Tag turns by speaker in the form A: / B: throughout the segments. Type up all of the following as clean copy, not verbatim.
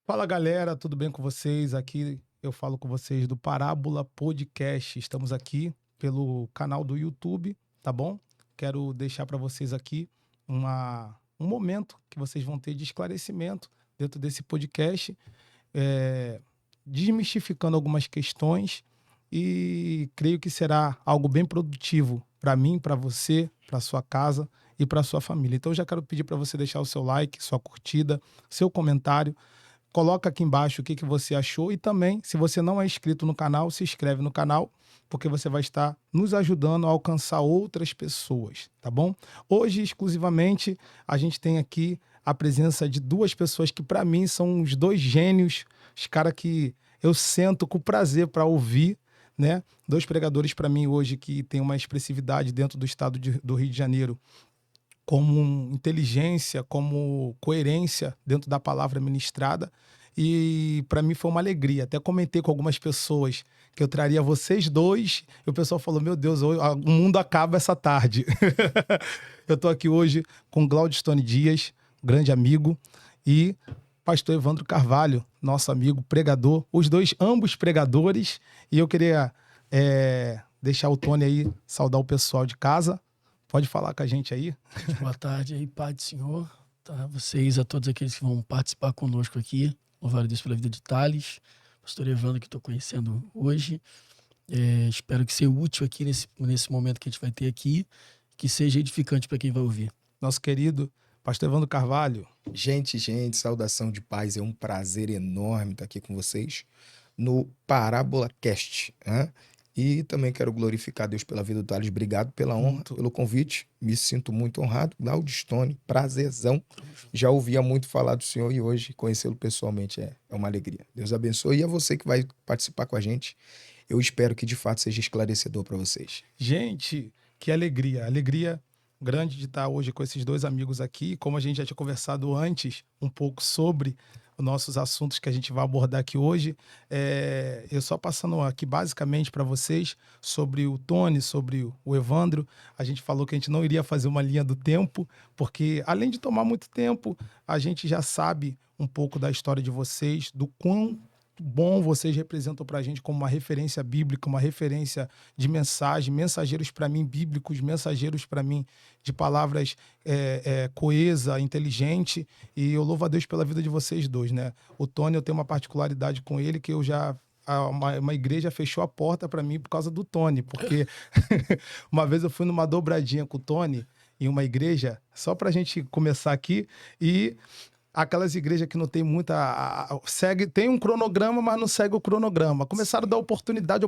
A: Fala galera, tudo bem com vocês? Aqui eu falo com vocês do Parábola Podcast. Estamos aqui pelo canal do YouTube, tá bom? Quero deixar para vocês aqui um momento que vocês vão ter de esclarecimento dentro desse podcast, eh, desmistificando algumas questões e creio que será algo bem produtivo para mim, para você, para sua casa e para sua família. Então eu já quero pedir para você deixar o seu like, sua curtida, seu comentário. Coloca aqui embaixo o que você achou e também, se você não é inscrito no canal, se inscreve no canal, porque você vai estar nos ajudando a alcançar outras pessoas, tá bom? Hoje, exclusivamente, a gente tem aqui a presença de duas pessoas que, para mim, são os dois gênios, os caras que eu sento com prazer para ouvir, né? Dois pregadores, para mim, hoje, que têm uma expressividade dentro do estado do Rio de Janeiro, como inteligência, como coerência dentro da palavra ministrada. E para mim foi uma alegria. Até comentei com algumas pessoas que eu traria vocês dois. E o pessoal falou: Meu Deus, o mundo acaba essa tarde. Eu estou aqui hoje com Glaudistone Dias, grande amigo, e pastor Evandro Carvalho, nosso amigo pregador. Os dois, ambos pregadores. E eu queria deixar o Tony aí saudar o pessoal de casa. Pode falar com a gente aí.
B: Boa tarde aí, Pai do Senhor, tá? Vocês, a todos aqueles que vão participar conosco aqui. Louvado a Deus pela vida de Thales, pastor Evandro, que estou conhecendo hoje. Espero que seja útil aqui nesse momento que a gente vai ter aqui, que seja edificante para quem vai ouvir.
A: Nosso querido pastor Evandro Carvalho.
C: Gente, saudação de paz. É um prazer enorme estar aqui com vocês no Parábola Cast, né? E também quero glorificar Deus pela vida do Thales. Obrigado pela honra, pelo convite. Me sinto muito honrado. Glaudistone, prazerzão. Já ouvia muito falar do senhor e hoje conhecê-lo pessoalmente é uma alegria. Deus abençoe. E a você que vai participar com a gente, eu espero que de fato seja esclarecedor para vocês.
A: Gente, que alegria. Alegria grande de estar hoje com esses dois amigos aqui. Como a gente já tinha conversado antes um pouco sobre os nossos assuntos que a gente vai abordar aqui hoje, eu só passando aqui basicamente para vocês sobre o Tony, sobre o Evandro. A gente falou que a gente não iria fazer uma linha do tempo, porque além de tomar muito tempo, a gente já sabe um pouco da história de vocês, do quão bom vocês representam para a gente como uma referência bíblica, uma referência de mensagem, mensageiros para mim bíblicos, mensageiros para mim de palavras coesa, inteligente, e eu louvo a Deus pela vida de vocês dois, né? O Tony, eu tenho uma particularidade com ele que eu já uma igreja fechou a porta para mim por causa do Tony, porque uma vez eu fui numa dobradinha com o Tony em uma igreja, só para a gente começar aqui, e aquelas igrejas que não tem muita... tem um cronograma, mas não segue o cronograma. Começaram a dar oportunidade.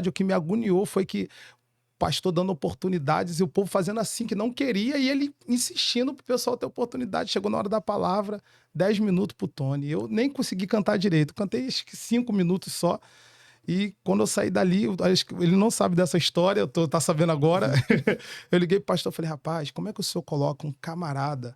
A: O que me agoniou foi que o pastor dando oportunidades e o povo fazendo assim, que não queria, e ele insistindo pro pessoal ter oportunidade. Chegou na hora da palavra, 10 minutos pro Tony. Eu nem consegui cantar direito. Cantei acho que 5 minutos só. E quando eu saí dali, ele não sabe dessa história, tá sabendo agora. Eu liguei pro pastor e falei: rapaz, como é que o senhor coloca um camarada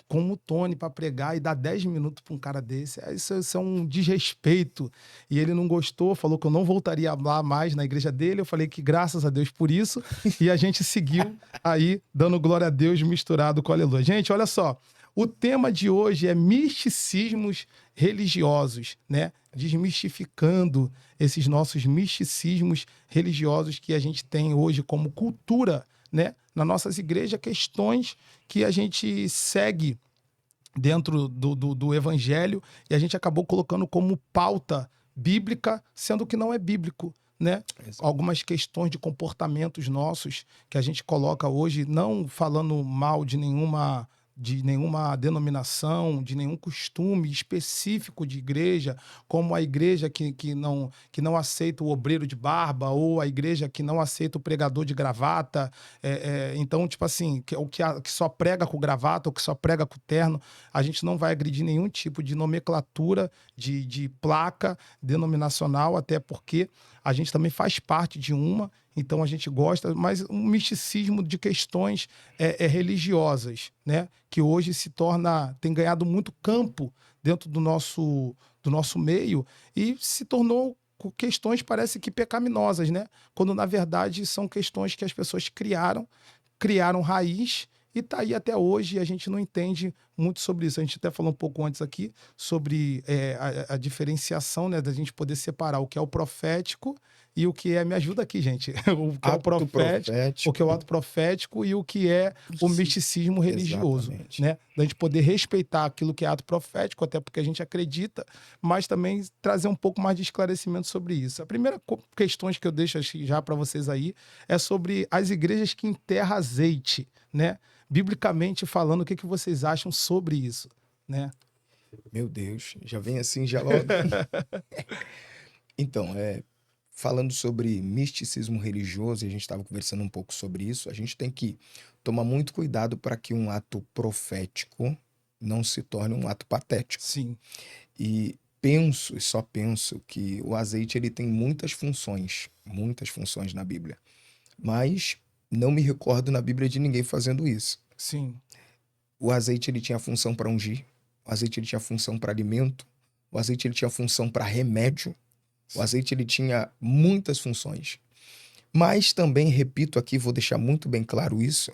A: como o Tony para pregar e dar 10 minutos para um cara desse? Isso é um desrespeito. E ele não gostou, falou que eu não voltaria lá mais na igreja dele. Eu falei que graças a Deus por isso. E a gente seguiu aí, dando glória a Deus misturado com aleluia. Gente, olha só. O tema de hoje é misticismos religiosos, né? Desmistificando esses nossos misticismos religiosos que a gente tem hoje como cultura, né? Nas nossas igrejas, questões que a gente segue dentro do evangelho e a gente acabou colocando como pauta bíblica, sendo que não é bíblico, né? Algumas questões de comportamentos nossos que a gente coloca hoje, não falando mal de nenhuma denominação, de nenhum costume específico de igreja, como a igreja que não aceita o obreiro de barba, ou a igreja que não aceita o pregador de gravata. Então, tipo assim, que só prega com gravata, ou que só prega com terno, a gente não vai agredir nenhum tipo de nomenclatura, de placa denominacional, até porque a gente também faz parte de uma, então a gente gosta, mas um misticismo de questões religiosas, né? Que hoje tem ganhado muito campo dentro do nosso meio e se tornou questões, parece que pecaminosas, né? Quando na verdade são questões que as pessoas criaram raiz e tá aí até hoje, e a gente não entende muito sobre isso. A gente até falou um pouco antes aqui sobre a diferenciação, né, da gente poder separar o que é o profético e o que é, me ajuda aqui, gente, o que é o
C: Ato
A: profético, o que é o
C: profético.
A: ato profético e o que é o misticismo religioso,
C: Exatamente.
A: né? Da gente poder respeitar aquilo que é ato profético, até porque a gente acredita, mas também trazer um pouco mais de esclarecimento sobre isso. A primeira questões que eu deixo já para vocês aí é sobre as igrejas que enterram azeite, né? Biblicamente falando, o que que vocês acham sobre isso, né?
C: Meu Deus, já vem assim, já logo. Então, falando sobre misticismo religioso, e a gente estava conversando um pouco sobre isso, a gente tem que tomar muito cuidado para que um ato profético não se torne um ato patético.
A: Sim,
C: E penso, e só penso, que o azeite ele tem muitas funções na Bíblia. Mas não me recordo na Bíblia de ninguém fazendo isso.
A: sim,
C: O azeite ele tinha função para ungir, o azeite ele tinha função para alimento, o azeite ele tinha função para remédio, o azeite ele tinha muitas funções. Mas também, repito aqui, vou deixar muito bem claro isso,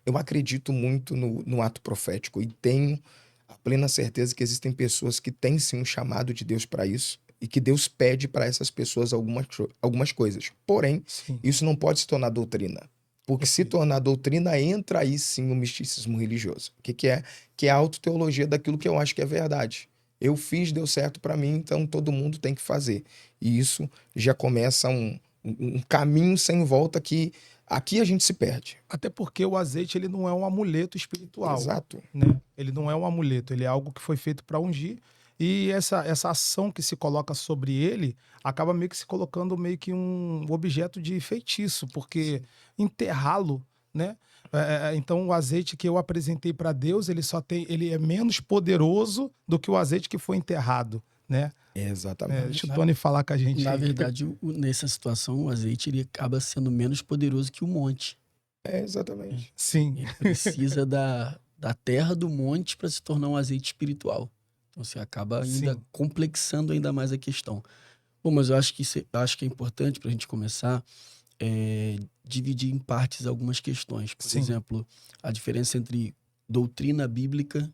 C: eu acredito muito no ato profético e tenho a plena certeza que existem pessoas que têm sim um chamado de Deus para isso e que Deus pede para essas pessoas algumas coisas. Porém,
A: sim.
C: isso não pode se tornar doutrina. Porque se
A: Perfeito.
C: tornar doutrina, entra aí sim o misticismo religioso. O que, que é? Que é a autoteologia daquilo que eu acho que é verdade. Eu fiz, deu certo para mim, então todo mundo tem que fazer. E isso já começa um caminho sem volta que aqui a gente se perde.
A: Até porque o azeite ele não é um amuleto espiritual,
C: Exato.
A: né? Ele não é um amuleto, ele é algo que foi feito para ungir. E essa ação que se coloca sobre ele acaba meio que se colocando meio que um objeto de feitiço, porque enterrá-lo, né? Então o azeite que eu apresentei para Deus, ele é menos poderoso do que o azeite que foi enterrado, né?
C: Exatamente.
A: Deixa o Tony falar com a gente
B: Na
A: aí.
B: verdade, nessa situação, o azeite ele acaba sendo menos poderoso que o monte.
C: Exatamente.
A: Sim,
B: Ele precisa da terra do monte para se tornar um azeite espiritual. Então você acaba ainda
A: sim,
B: complexando ainda mais a questão. Bom, mas eu acho que, acho que é importante para a gente começar dividir em partes algumas questões. Por
A: sim,
B: exemplo, a diferença entre doutrina bíblica,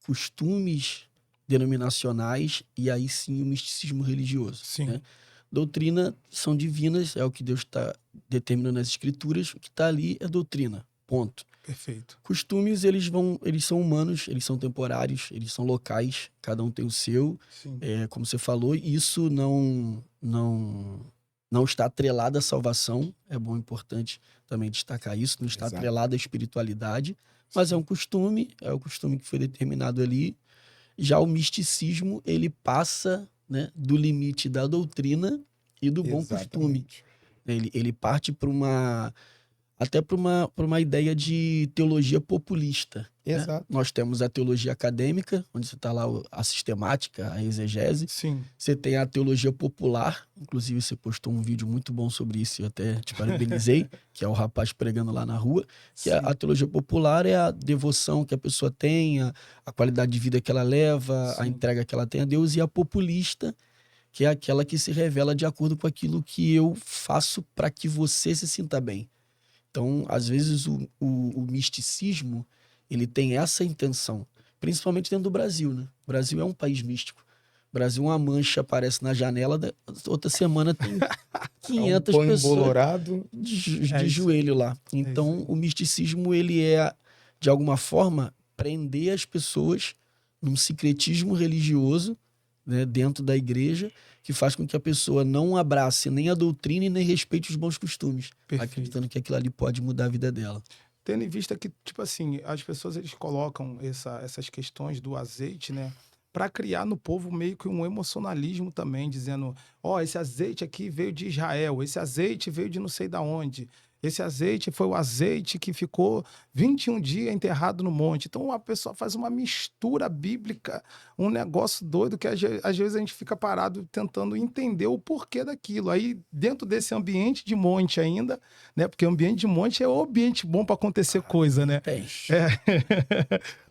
B: costumes denominacionais e aí sim o misticismo religioso.
A: sim.
B: Né? Doutrina são divinas, é o que Deus está determinando nas escrituras, o que está ali é doutrina, ponto.
A: Perfeito.
B: Costumes, eles são humanos, eles são temporários, eles são locais, cada um tem o seu,
A: Sim,
B: como você falou, isso não está atrelado à salvação, é bom, importante também destacar isso, não está
C: Exato.
B: atrelado à espiritualidade, mas é um costume, é o costume que foi determinado ali. Já o misticismo, ele passa, né, do limite da doutrina e do bom costume.
C: Exatamente.
B: Ele parte até para uma ideia de teologia populista. Né?
C: Exato.
B: Nós temos a teologia acadêmica, onde você está lá a sistemática, a exegese.
A: sim.
B: Você tem a teologia popular, inclusive você postou um vídeo muito bom sobre isso, eu até te parabenizei, que é o rapaz pregando lá na rua, que
A: Sim.
B: a teologia popular é a devoção que a pessoa tem, a qualidade de vida que ela leva, a
A: Sim.
B: entrega que ela tem a Deus, e a populista, que é aquela que se revela de acordo com aquilo que eu faço para que você se sinta bem. Então, às vezes, o misticismo, ele tem essa intenção, principalmente dentro do Brasil, né? O Brasil é um país místico. O Brasil, uma mancha aparece na janela, outra semana tem 500
C: Põe
B: pessoas
C: embolorado.
B: de joelho lá. Então, o misticismo, ele é, de alguma forma, prender as pessoas num secretismo religioso, né, dentro da igreja, que faz com que a pessoa não abrace nem a doutrina e nem respeite os bons costumes,
A: Perfeito.
B: acreditando que aquilo ali pode mudar a vida dela.
A: Tendo em vista que, tipo assim, as pessoas eles colocam essas questões do azeite, né? Para criar no povo meio que um emocionalismo também, dizendo: ó, esse azeite aqui veio de Israel, esse azeite veio de não sei da onde. Esse azeite foi o azeite que ficou 21 dias enterrado no monte. Então a pessoa faz uma mistura bíblica, um negócio doido que às vezes a gente fica parado tentando entender o porquê daquilo. Aí, dentro desse ambiente de monte ainda, né? Porque o ambiente de monte é o ambiente bom para acontecer coisa, né?
B: Tem.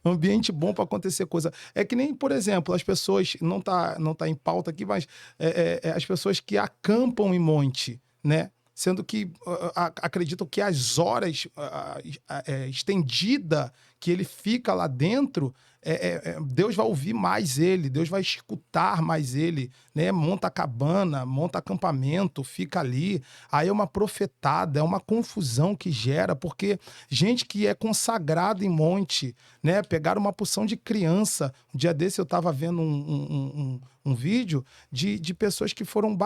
A: Ambiente bom para acontecer coisa. É que nem, por exemplo, as pessoas, não tá em pauta aqui, mas as pessoas que acampam em monte, né? sendo que acreditam que as horas estendida que ele fica lá dentro, Deus vai ouvir mais ele, Deus vai escutar mais ele, né? Monta cabana, monta acampamento, fica ali. Aí é uma profetada, é uma confusão que gera, porque gente que é consagrada em monte, né? Pegaram uma porção de criança. Um dia desse eu estava vendo um vídeo de pessoas que foram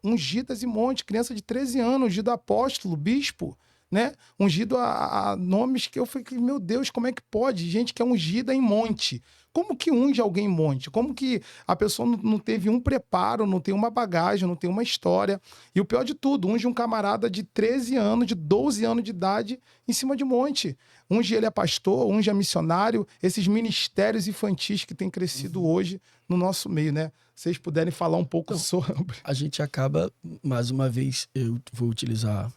A: ungidas em monte, criança de 13 anos, ungido apóstolo, bispo, né? Ungido a nomes que eu falei, meu Deus, como é que pode? Gente que é ungida em monte. Como que unge alguém em monte? Como que a pessoa não teve um preparo, não tem uma bagagem, não tem uma história? E o pior de tudo, unge um camarada de 13 anos, de 12 anos de idade em cima de monte. Unge ele é pastor, unge é missionário, esses ministérios infantis que têm crescido hoje no nosso meio, né? Vocês puderem falar um pouco sobre.
B: A gente acaba, mais uma vez, eu vou utilizar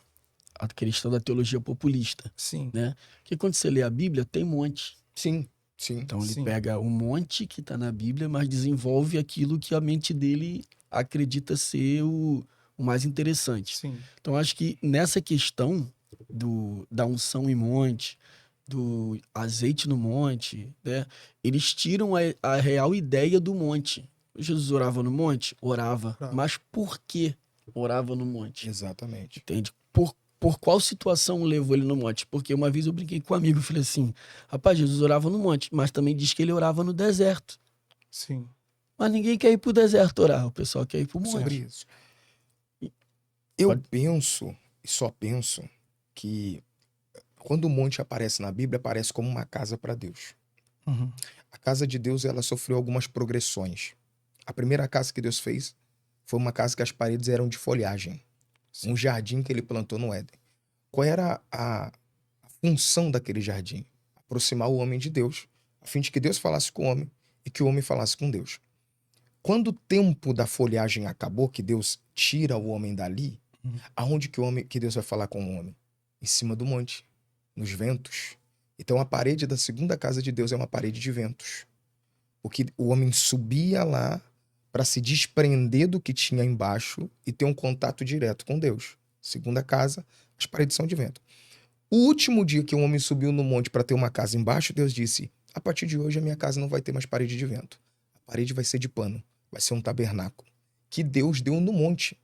B: a questão da teologia populista,
A: Sim.
B: né? Porque quando você lê a Bíblia, tem monte.
C: Sim, sim.
B: Então ele
A: Sim.
B: pega um monte que está na Bíblia, mas desenvolve aquilo que a mente dele acredita ser o mais interessante.
A: Sim.
B: Então acho que nessa questão da unção em monte, do azeite no monte, né? Eles tiram a real ideia do monte. Jesus orava no monte? Orava.
A: Orava.
B: Mas por que orava no monte?
C: Exatamente.
B: Entende? Por qual situação levou ele no monte? Porque uma vez eu brinquei com um amigo e falei assim, rapaz, Jesus orava no monte, mas também diz que ele orava no deserto.
A: Sim.
B: Mas ninguém quer ir pro deserto orar, o pessoal quer ir pro monte.
C: Sobre isso. Eu
B: Pode-
C: penso, e só penso, que quando o monte aparece na Bíblia, aparece como uma casa para Deus.
A: Uhum.
C: A casa de Deus, ela sofreu algumas progressões. A primeira casa que Deus fez foi uma casa que as paredes eram de folhagem.
A: Sim.
C: Um jardim que ele plantou no Éden. Qual era a função daquele jardim? Aproximar o homem de Deus, a fim de que Deus falasse com o homem e que o homem falasse com Deus. Quando o tempo da folhagem acabou, que Deus tira o homem dali, aonde que Deus vai falar com o homem? Em cima do monte, nos ventos. Então a parede da segunda casa de Deus é uma parede de ventos. Porque o homem subia lá para se desprender do que tinha embaixo e ter um contato direto com Deus. Segunda casa, as paredes são de vento. O último dia que o homem subiu no monte para ter uma casa embaixo, Deus disse, a partir de hoje a minha casa não vai ter mais parede de vento. A parede vai ser de pano, vai ser um tabernáculo que Deus deu no monte.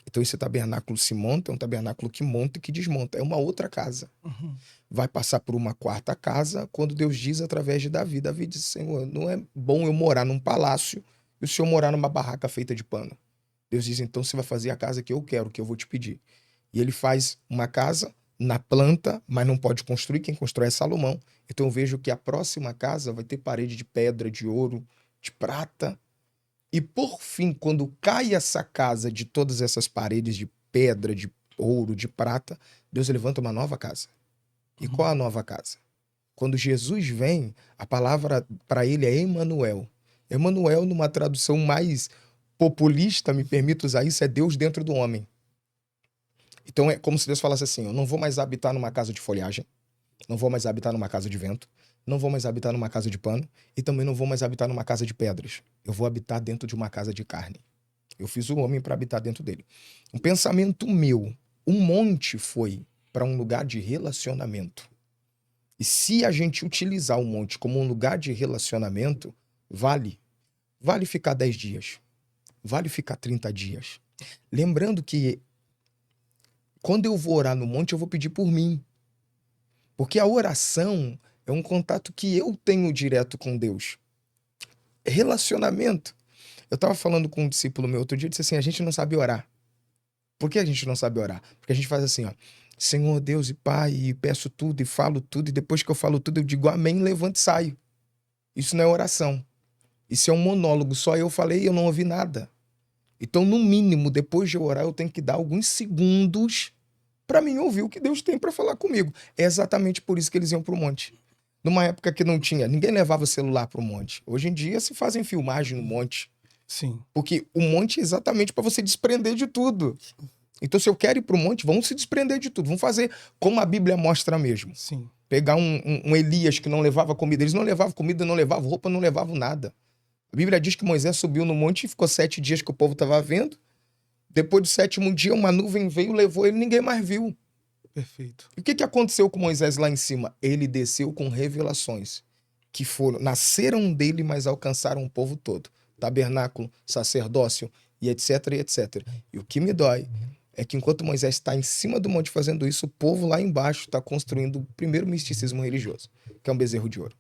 C: Então esse tabernáculo se monta, é um tabernáculo que monta e que desmonta. É uma outra casa.
A: Uhum.
C: Vai passar por uma quarta casa, quando Deus diz através de Davi. Davi diz, Senhor, não é bom eu morar num palácio e o Senhor morar numa barraca feita de pano. Deus diz, então você vai fazer a casa que eu quero, que eu vou te pedir. E ele faz uma casa na planta, mas não pode construir, quem constrói é Salomão. Então eu vejo que a próxima casa vai ter parede de pedra, de ouro, de prata. E por fim, quando cai essa casa de todas essas paredes de pedra, de ouro, de prata, Deus levanta uma nova casa. E qual a nova casa? Quando Jesus vem, a palavra para ele é Emanuel. Emanuel, numa tradução mais populista, me permito usar isso, é Deus dentro do homem. Então é como se Deus falasse assim, eu não vou mais habitar numa casa de folhagem, não vou mais habitar numa casa de vento, não vou mais habitar numa casa de pano e também não vou mais habitar numa casa de pedras. Eu vou habitar dentro de uma casa de carne. Eu fiz o homem para habitar dentro dele. Um pensamento meu, um monte foi para um lugar de relacionamento. E se a gente utilizar o monte como um lugar de relacionamento, vale ficar 10 dias, vale ficar 30 dias. Lembrando que quando eu vou orar no monte, eu vou pedir por mim. Porque a oração é um contato que eu tenho direto com Deus. Relacionamento. Eu estava falando com um discípulo meu outro dia, disse assim, a gente não sabe orar. Por que a gente não sabe orar? Porque a gente faz assim, ó, Senhor Deus e Pai, e peço tudo e falo tudo, e depois que eu falo tudo eu digo amém, levanto e saio. Isso não é oração. Isso é um monólogo, só eu falei e eu não ouvi nada. Então, no mínimo, depois de eu orar, eu tenho que dar alguns segundos para mim ouvir o que Deus tem para falar comigo. É exatamente por isso que eles iam para o monte. Numa época que não tinha, ninguém levava celular para o monte. Hoje em dia se fazem filmagem no monte.
A: Sim.
C: Porque o monte é exatamente para você desprender de tudo. Então, se eu quero ir para o monte, vamos se desprender de tudo. Vamos fazer como a Bíblia mostra mesmo.
A: Sim.
C: Pegar um Elias que não levava comida. Eles não levavam comida, não levavam roupa, não levavam nada. A Bíblia diz que Moisés subiu no monte e ficou 7 dias que o povo estava vendo. Depois do 7º dia, uma nuvem veio, levou ele, ninguém mais viu.
A: Perfeito.
C: E o que aconteceu com Moisés lá em cima? Ele desceu com revelações que nasceram dele, mas alcançaram o povo todo. Tabernáculo, sacerdócio e etc, e etc. E o que me dói é que enquanto Moisés está em cima do monte fazendo isso, o povo lá embaixo está construindo o primeiro misticismo religioso, que é um bezerro de ouro.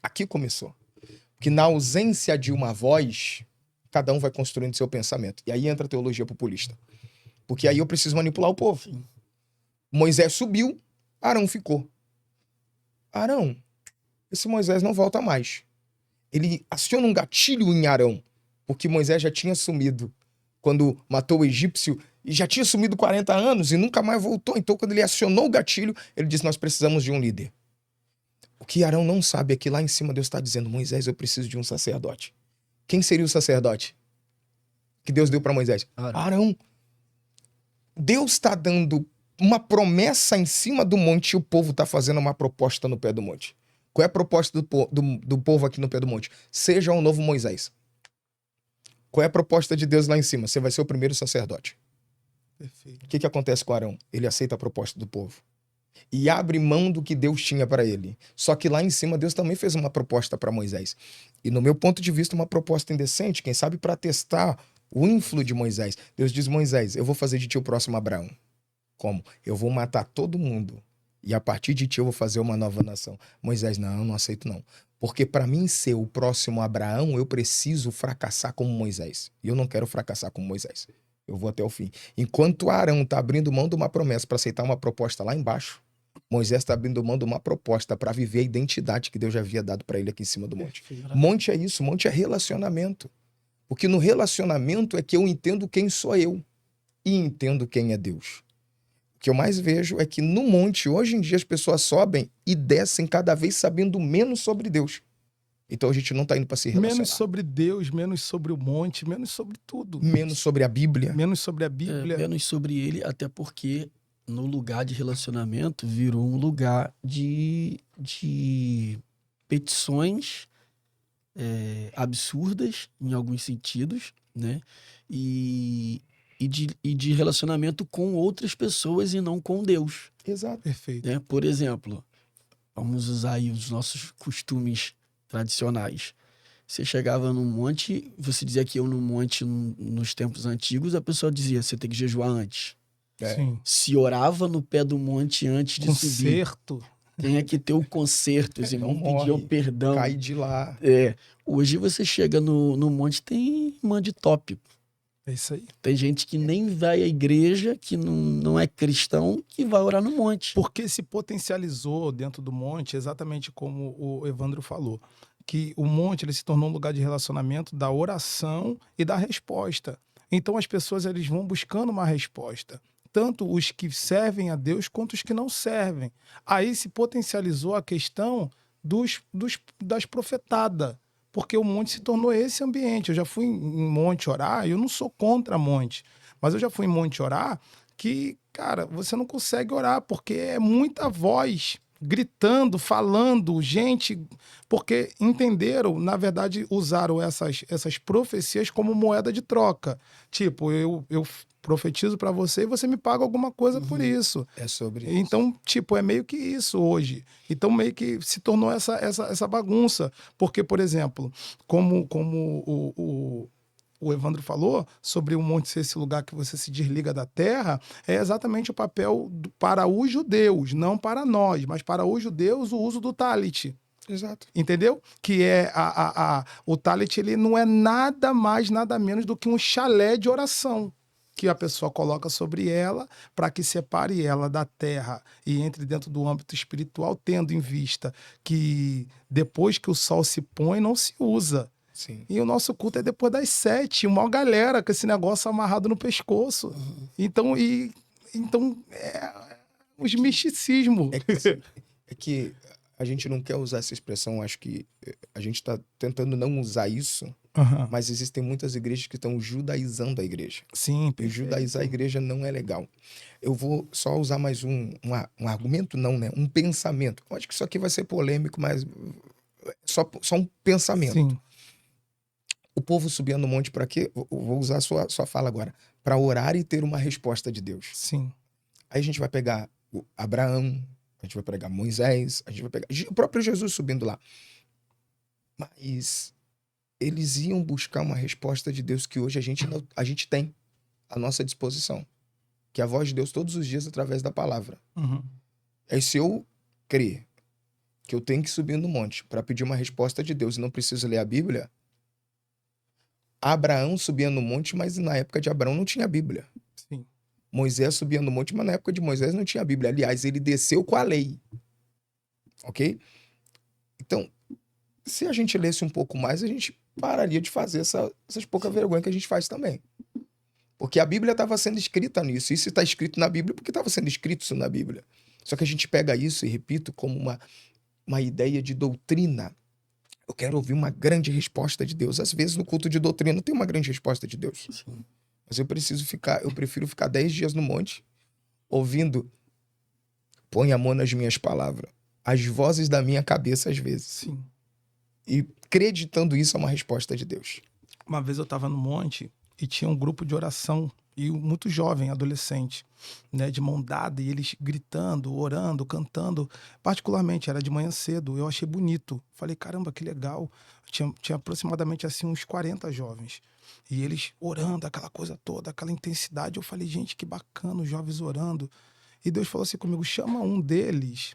C: Aqui começou. Que na ausência de uma voz, cada um vai construindo seu pensamento. E aí entra a teologia populista. Porque aí eu preciso manipular o povo.
B: Sim.
C: Moisés subiu, Arão ficou. Arão, esse Moisés não volta mais. Ele aciona um gatilho em Arão, porque Moisés já tinha sumido quando matou o egípcio e já tinha sumido 40 anos e nunca mais voltou. Então, quando ele acionou o gatilho, ele disse: nós precisamos de um líder. O que Arão não sabe é que lá em cima Deus está dizendo: Moisés, eu preciso de um sacerdote. Quem seria o sacerdote que Deus deu para Moisés? Arão. Deus está dando uma promessa em cima do monte e o povo está fazendo uma proposta no pé do monte. Qual é a proposta do povo aqui no pé do monte? Seja um novo Moisés. Qual é a proposta de Deus lá em cima? Você vai ser o primeiro sacerdote.
A: Perfeito.
C: O que acontece com Arão? Ele aceita a proposta do povo e abre mão do que Deus tinha para ele. Só que lá em cima Deus também fez uma proposta para Moisés. E no meu ponto de vista, uma proposta indecente, quem sabe para testar o ínfluo de Moisés. Deus diz: Moisés, eu vou fazer de ti o próximo Abraão. Como? Eu vou matar todo mundo e a partir de ti eu vou fazer uma nova nação. Moisés: não aceito não. Porque para mim ser o próximo Abraão, eu preciso fracassar como Moisés. E eu não quero fracassar como Moisés. Eu vou até o fim. Enquanto Arão está abrindo mão de uma promessa para aceitar uma proposta lá embaixo, Moisés está abrindo mão de uma proposta para viver a identidade que Deus já havia dado para ele aqui em cima do monte. Monte é isso, monte é relacionamento. Porque no relacionamento é que eu entendo quem sou eu e entendo quem é Deus. O que eu mais vejo é que no monte, hoje em dia, as pessoas sobem e descem cada vez sabendo menos sobre Deus. Então a gente não está indo para se relacionar.
A: Menos sobre Deus, menos sobre o monte, menos sobre tudo.
C: Menos sobre a Bíblia.
A: Menos sobre a Bíblia.
B: Menos sobre ele, até porque no lugar de relacionamento virou um lugar de petições absurdas, em alguns sentidos, né? E de relacionamento com outras pessoas e não com Deus.
C: Exato.
A: Perfeito.
B: Né? Por exemplo, vamos usar aí os nossos costumes tradicionais. Você chegava num monte, você dizia que eu no monte nos tempos antigos, a pessoa dizia: você tem que jejuar antes.
A: Sim.
B: Se orava no pé do monte antes de subir.
A: Concerto.
B: Tem que ter o conserto, os irmãos pediam perdão.
C: Cai de lá.
B: Hoje você chega no monte, tem imã de top.
A: É isso aí.
B: Tem gente que nem vai à igreja, que não é cristão, que vai orar no monte.
A: Porque se potencializou dentro do monte, exatamente como o Evandro falou, que o monte ele se tornou um lugar de relacionamento da oração e da resposta. Então as pessoas eles vão buscando uma resposta. Tanto os que servem a Deus quanto os que não servem. Aí se potencializou a questão das profetadas. Porque o monte se tornou esse ambiente. Eu já fui em monte orar, eu não sou contra monte, mas eu já fui em monte orar que, cara, você não consegue orar, porque é muita voz gritando, falando, gente, porque entenderam, na verdade, usaram essas profecias como moeda de troca. Tipo, eu profetizo para você e você me paga alguma coisa por isso.
C: É sobre isso.
A: Então, tipo, é meio que isso hoje. Então, meio que se tornou essa bagunça. Porque, por exemplo, como o Evandro falou sobre o monte ser esse lugar que você se desliga da terra, é exatamente o papel para os judeus, não para nós, mas para os judeus o uso do talit.
C: Exato.
A: Entendeu? Que é o talit, ele não é nada mais, nada menos do que um chalé de oração que a pessoa coloca sobre ela para que separe ela da terra e entre dentro do âmbito espiritual, tendo em vista que depois que o sol se põe, não se usa.
C: Sim.
A: E o nosso culto é depois das 7, uma galera com esse negócio amarrado no pescoço.
B: Uhum.
A: Então, os misticismos.
C: É que a gente não quer usar essa expressão, acho que a gente está tentando não usar isso, mas existem muitas igrejas que estão judaizando a igreja.
A: Sim,
C: E judaizar a igreja não é legal. Eu vou só usar mais um argumento, não, né? Um pensamento. Eu acho que isso aqui vai ser polêmico, mas só um pensamento.
A: Sim.
C: O povo subia no monte para quê? Vou usar a sua fala agora. para orar e ter uma resposta de Deus.
A: Sim.
C: Aí a gente vai pegar o Abraão, a gente vai pegar Moisés, a gente vai pegar o próprio Jesus subindo lá. Mas eles iam buscar uma resposta de Deus que hoje a gente tem à nossa disposição, que é a voz de Deus todos os dias através da palavra.
A: Uhum.
C: Aí se eu crer que eu tenho que subir no monte para pedir uma resposta de Deus e não preciso ler a Bíblia, Abraão subia no monte, mas na época de Abraão não tinha Bíblia.
A: Sim.
C: Moisés subia no monte, mas na época de Moisés não tinha Bíblia. Aliás, ele desceu com a lei. Ok? Então, se a gente lesse um pouco mais, a gente pararia de fazer essas poucas vergonhas que a gente faz também. Porque a Bíblia estava sendo escrita nisso. Isso está escrito na Bíblia porque estava sendo escrito isso na Bíblia. Só que a gente pega isso, e repito, como uma ideia de doutrina. Eu quero ouvir uma grande resposta de Deus. Às vezes, no culto de doutrina, tem uma grande resposta de Deus.
B: Sim.
C: Mas eu prefiro ficar 10 dias no monte, ouvindo, põe a mão nas minhas palavras, as vozes da minha cabeça às vezes.
A: Sim.
C: E acreditando isso é uma resposta de Deus.
A: Uma vez eu estava no monte e tinha um grupo de oração, e muito jovem, adolescente, né, de mão dada, e eles gritando, orando, cantando. Particularmente, era de manhã cedo, eu achei bonito. Falei, caramba, que legal. Tinha aproximadamente assim uns 40 jovens. E eles orando, aquela coisa toda, aquela intensidade. Eu falei, gente, que bacana, os jovens orando. E Deus falou assim comigo, chama um deles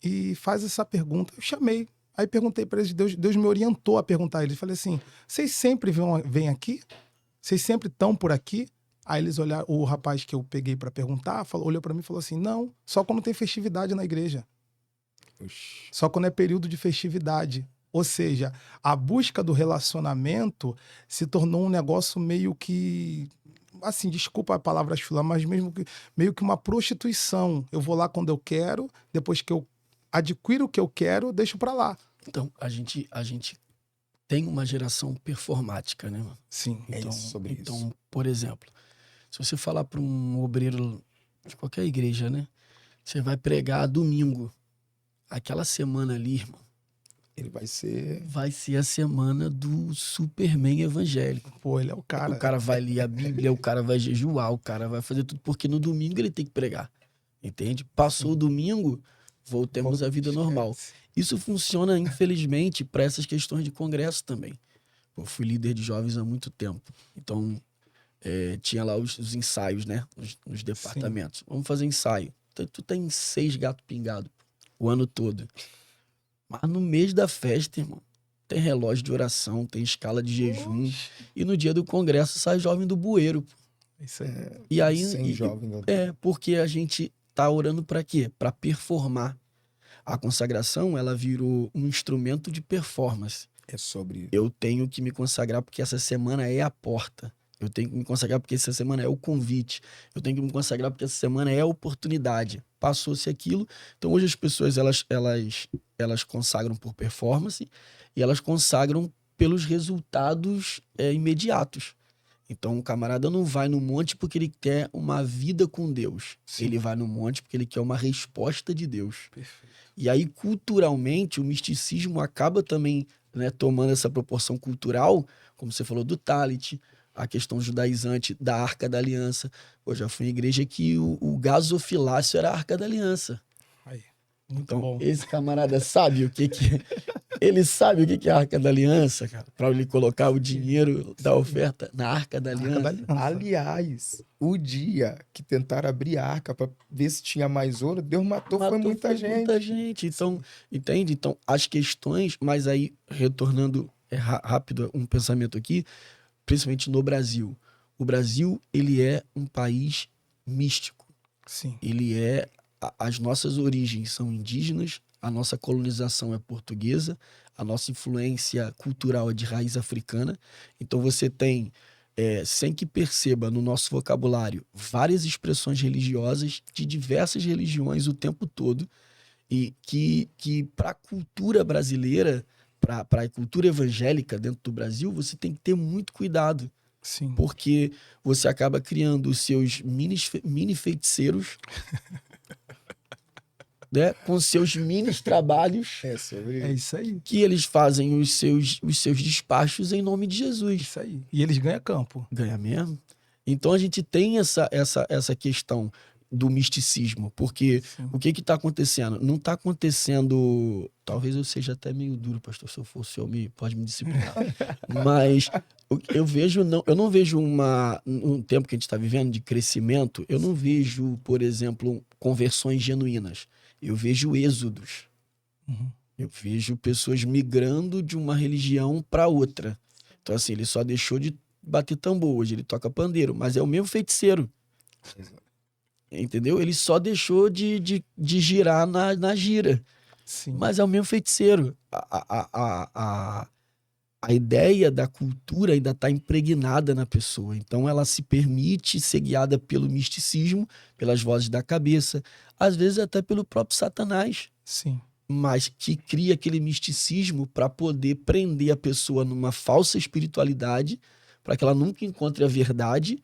A: e faz essa pergunta. Eu chamei. Aí perguntei para eles, Deus me orientou a perguntar a eles. Falei assim, vocês sempre vêm aqui? Vocês sempre estão por aqui? Aí eles olharam, o rapaz que eu peguei para perguntar, olhou para mim e falou assim, não, só quando tem festividade na igreja.
C: Oxi.
A: Só quando é período de festividade. Ou seja, a busca do relacionamento se tornou um negócio meio que, assim, desculpa a palavra chula, mas meio que uma prostituição. Eu vou lá quando eu quero, depois que eu adquiro o que eu quero, deixo para lá.
B: Então, a gente tem uma geração performática, né, mano?
A: Sim.
C: É sobre isso.
B: Então, por exemplo, se você falar para um obreiro de qualquer igreja, né? Você vai pregar domingo. Aquela semana ali, irmão,
C: Ele vai ser...
B: vai ser a semana do Superman evangélico.
A: Pô, ele é o cara.
B: O cara vai ler a Bíblia, o cara vai jejuar, o cara vai fazer tudo, porque no domingo ele tem que pregar. Entende? Passou o domingo, voltemos à vida normal. Isso funciona, infelizmente, para essas questões de congresso também. Eu fui líder de jovens há muito tempo. Então, tinha lá os ensaios, né? Nos departamentos. Vamos fazer ensaio. Tu tem 6 gatos pingados o ano todo. Mas no mês da festa, irmão, tem relógio de oração, tem escala de jejum.
A: Oxe.
B: E no dia do congresso sai jovem do bueiro.
A: Isso aí.
B: E aí,
C: Sem jovem.
B: porque a gente tá orando para quê? Para performar. A consagração, ela virou um instrumento de performance.
C: É sobre...
B: Eu tenho que me consagrar porque essa semana é a porta. Eu tenho que me consagrar porque essa semana é o convite. Eu tenho que me consagrar porque essa semana é a oportunidade. Passou-se aquilo. Então hoje as pessoas elas consagram por performance e elas consagram pelos resultados imediatos. Então o camarada não vai no monte porque ele quer uma vida com Deus.
A: Sim.
B: Ele vai no monte porque ele quer uma resposta de Deus.
A: Perfeito.
B: E aí, culturalmente, o misticismo acaba também, né, tomando essa proporção cultural, como você falou, do talit, a questão judaizante da Arca da Aliança. Eu já fui em igreja que o gasofilácio era a Arca da Aliança.
A: Aí. Muito
B: Então,
A: bom.
B: esse camarada sabe o que ele sabe o que é a Arca da Aliança, cara, para ele colocar o dinheiro da oferta na Arca da
A: Arca
B: Aliança.
A: da Aliança.
C: Aliás, o dia que tentaram abrir a arca para ver se tinha mais ouro, Deus matou foi muita gente.
B: Muita gente. Então, entende? Então, as questões, mas aí, retornando rápido um pensamento aqui, principalmente no Brasil. O Brasil, ele é um país místico.
A: Sim.
B: Ele as nossas origens são indígenas, a nossa colonização é portuguesa, a nossa influência cultural é de raiz africana. Então você tem, sem que perceba no nosso vocabulário, várias expressões religiosas de diversas religiões o tempo todo, e que para a cultura brasileira, para a cultura evangélica dentro do Brasil, você tem que ter muito cuidado.
A: Sim.
B: Porque você acaba criando os seus mini feiticeiros, né, com seus mini trabalhos,
C: É sobre
A: É isso aí.
B: que eles fazem os seus despachos em nome de Jesus.
A: Isso aí. E eles ganham campo.
B: Ganha mesmo. Então a gente tem essa questão do misticismo, porque
A: Sim.
B: o que está acontecendo? Não está acontecendo. Talvez eu seja até meio duro, pastor, se eu for o senhor pode me disciplinar. Mas eu vejo, eu não vejo um tempo que a gente está vivendo de crescimento, eu não vejo, por exemplo, conversões genuínas. Eu vejo êxodos.
A: Uhum.
B: Eu vejo pessoas migrando de uma religião para outra. Então, assim, ele só deixou de bater tambor, hoje ele toca pandeiro, mas é o mesmo feiticeiro. Entendeu? Ele só deixou de girar na gira,
A: Sim.
B: mas é o mesmo feiticeiro. A ideia da cultura ainda está impregnada na pessoa. Então ela se permite ser guiada pelo misticismo, pelas vozes da cabeça, às vezes até pelo próprio Satanás.
A: Sim.
B: Mas que cria aquele misticismo para poder prender a pessoa numa falsa espiritualidade, para que ela nunca encontre a verdade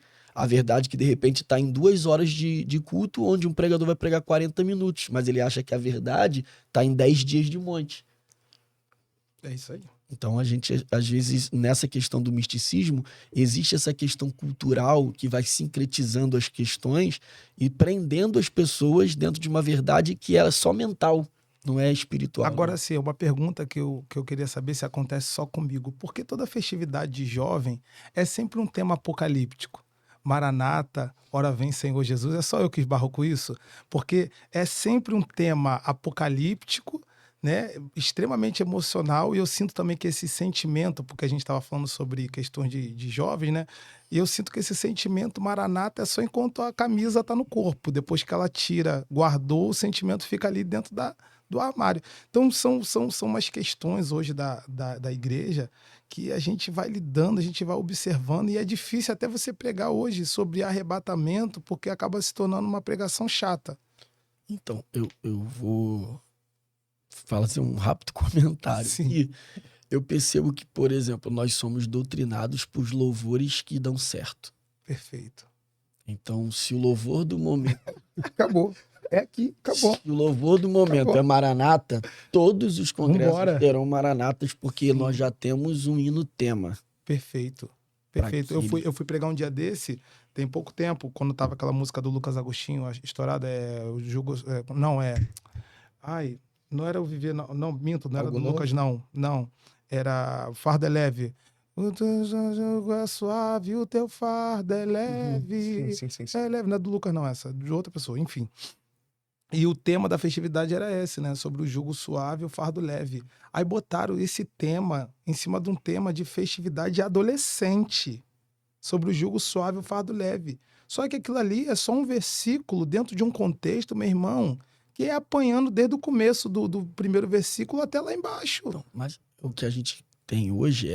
B: que de repente está em 2 horas de culto, onde um pregador vai pregar 40 minutos, mas ele acha que a verdade está em 10 dias de monte.
A: É isso aí.
B: Então a gente, às vezes, nessa questão do misticismo, existe essa questão cultural que vai sincretizando as questões e prendendo as pessoas dentro de uma verdade que é só mental. Não é espiritual.
A: Agora sim, uma pergunta que eu queria saber se acontece só comigo. Por que toda festividade de jovem é sempre um tema apocalíptico? Maranata, ora vem Senhor Jesus. É só eu que esbarro com isso? Porque é sempre um tema apocalíptico, né? Extremamente emocional. E eu sinto também que esse sentimento, porque a gente estava falando sobre questões de jovens, né? E eu sinto que esse sentimento Maranata é só enquanto a camisa está no corpo. Depois que ela tira, guardou, o sentimento fica ali dentro do armário. Então, são umas questões hoje da igreja que a gente vai lidando, a gente vai observando, e é difícil até você pregar hoje sobre arrebatamento, porque acaba se tornando uma pregação chata.
B: Então, eu vou fazer um rápido comentário.
A: Sim.
B: E eu percebo que, por exemplo, nós somos doutrinados por louvores que dão certo.
A: Perfeito.
B: Então, se o louvor do momento...
C: Acabou. É aqui, acabou.
B: Se o louvor do momento
C: Acabou.
B: é Maranata, todos os congressos
A: Vambora.
B: terão Maranatas, porque
A: Sim.
B: nós já temos um hino tema.
A: Perfeito.
B: Pra
A: Perfeito.
B: aquele-
A: Eu fui pregar um dia desse, tem pouco tempo, quando tava aquela música do Lucas Agostinho, estourada, o Jugo... não, Ai, não era o Viver, não, minto, não era
C: Algo
A: do
C: novo?
A: Lucas, não. Era Fardo é Leve. O teu jugo é suave, o teu fardo é leve.
C: Sim.
A: É leve, não é do Lucas, não, essa, de outra pessoa, enfim. E o tema da festividade era esse, né? Sobre o jugo suave e o fardo leve. Aí botaram esse tema em cima de um tema de festividade adolescente. Sobre o jugo suave e o fardo leve. Só que aquilo ali é só um versículo dentro de um contexto, meu irmão, que é apanhando desde o começo do primeiro versículo até lá embaixo.
B: Então, mas o que a gente tem hoje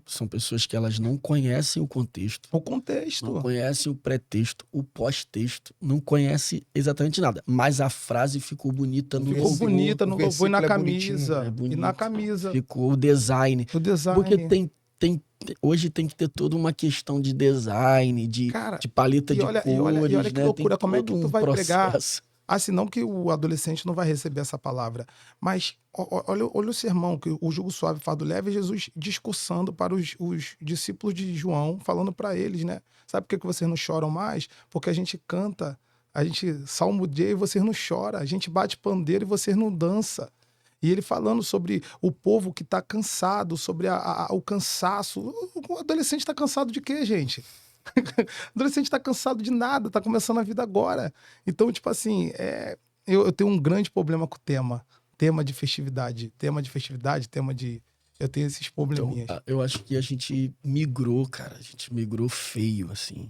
B: são pessoas que elas não conhecem o contexto,
A: O contexto.
B: não conhecem o pré-texto, o pós-texto, não conhecem exatamente nada. Mas a frase ficou bonita no
A: Ficou
B: louvor,
A: bonita no
C: o
A: louvor e na
C: versículo é bonitinho,
A: camisa.
B: é bonito.
A: E na camisa.
B: Ficou o design.
A: O design.
B: Porque hoje tem que ter toda uma questão de design,
A: Cara,
B: de paleta de cores,
A: e olha que
B: né?
A: loucura,
B: Tem
A: como é que
B: todo
A: tu
B: um
A: vai pregar?
B: processo.
A: Assim, não que o adolescente não vai receber essa palavra, mas olha o sermão, que o jugo suave, fardo leve, é Jesus discursando para os discípulos de João, falando para eles, né? Sabe por que vocês não choram mais? Porque a gente canta, a gente salmodia e vocês não choram, a gente bate pandeiro e vocês não dançam. E ele falando sobre o povo que está cansado, sobre o cansaço. O adolescente está cansado de quê, gente? O adolescente está cansado de nada, está começando a vida agora. Então, tipo assim, eu tenho um grande problema com o tema. Tema de festividade. Eu tenho esses
B: Então,
A: probleminhas.
B: eu acho que a gente migrou, cara. A gente migrou feio, assim.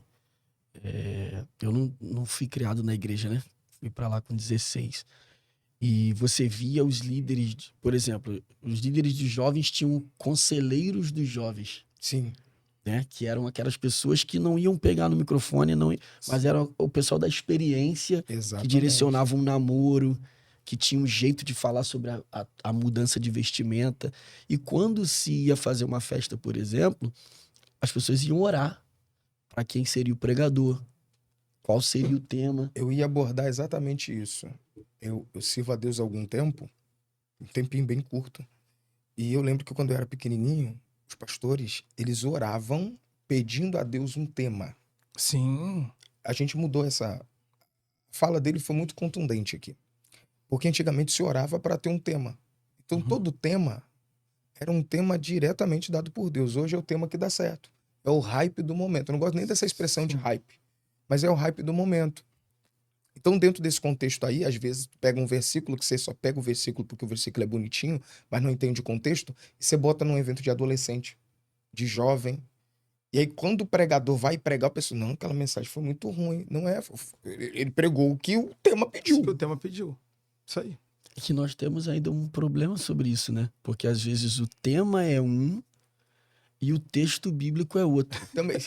B: Eu não fui criado na igreja, né? Fui pra lá com 16. E você via os líderes, por exemplo, os líderes dos jovens tinham conselheiros dos jovens,
C: Sim.
B: né? Que eram aquelas pessoas que não iam pegar no microfone, mas era o pessoal da experiência que
C: Exatamente.
B: direcionava um namoro, que tinha um jeito de falar sobre a mudança de vestimenta. E quando se ia fazer uma festa, por exemplo, as pessoas iam orar para quem seria o pregador, qual seria o tema.
C: Eu ia abordar exatamente isso. Eu sirvo a Deus há algum tempo, um tempinho bem curto. E eu lembro que quando eu era pequenininho, os pastores, eles oravam pedindo a Deus um tema.
A: Sim.
C: A gente mudou essa... A fala dele foi muito contundente aqui. Porque antigamente se orava para ter um tema. Então todo tema era um tema diretamente dado por Deus. Hoje é o tema que dá certo. É o hype do momento. Eu não gosto nem dessa expressão de
A: Sim.
C: hype. Mas é o hype do momento. Então, dentro desse contexto aí, às vezes, tu pega um versículo que você só pega o versículo porque o versículo é bonitinho, mas não entende o contexto, e você bota num evento de adolescente, de jovem. E aí, quando o pregador vai pregar, a pessoa, não, aquela mensagem foi muito ruim. Não é. Ele pregou o que o tema
A: Isso
C: pediu.
A: que o tema pediu. Isso aí.
B: É que nós temos ainda um problema sobre isso, né? Porque às vezes o tema é um e o texto bíblico é outro.
C: Também.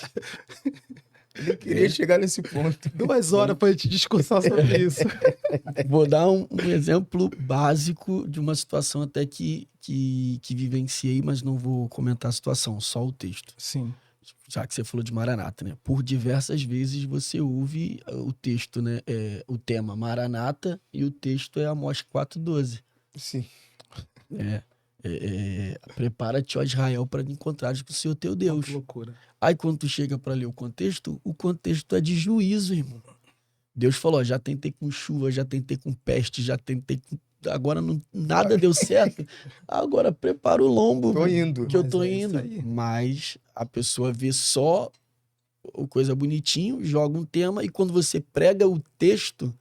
C: Eu nem queria chegar nesse ponto.
A: 2 horas pra gente discursar sobre isso.
B: Vou dar um exemplo básico de uma situação até que vivenciei, mas não vou comentar a situação, só o texto.
A: Sim.
B: Já que você falou de Maranata, né? Por diversas vezes você ouve o texto, né? O tema Maranata e o texto é Amós 4,12.
C: Sim.
B: Prepara-te, ó Israel, para encontrares com o Senhor teu Deus.
A: Que loucura.
B: Aí quando tu chega para ler o contexto é de juízo, irmão. Deus falou, ó, já tentei com chuva, já tentei com peste, já tentei com... Agora nada deu certo. Agora prepara o lombo.
C: Tô indo.
B: Que eu
A: Mas
B: tô
A: é isso
B: indo.
A: aí.
B: Mas a pessoa vê só o coisa bonitinho, joga um tema, e quando você prega o texto,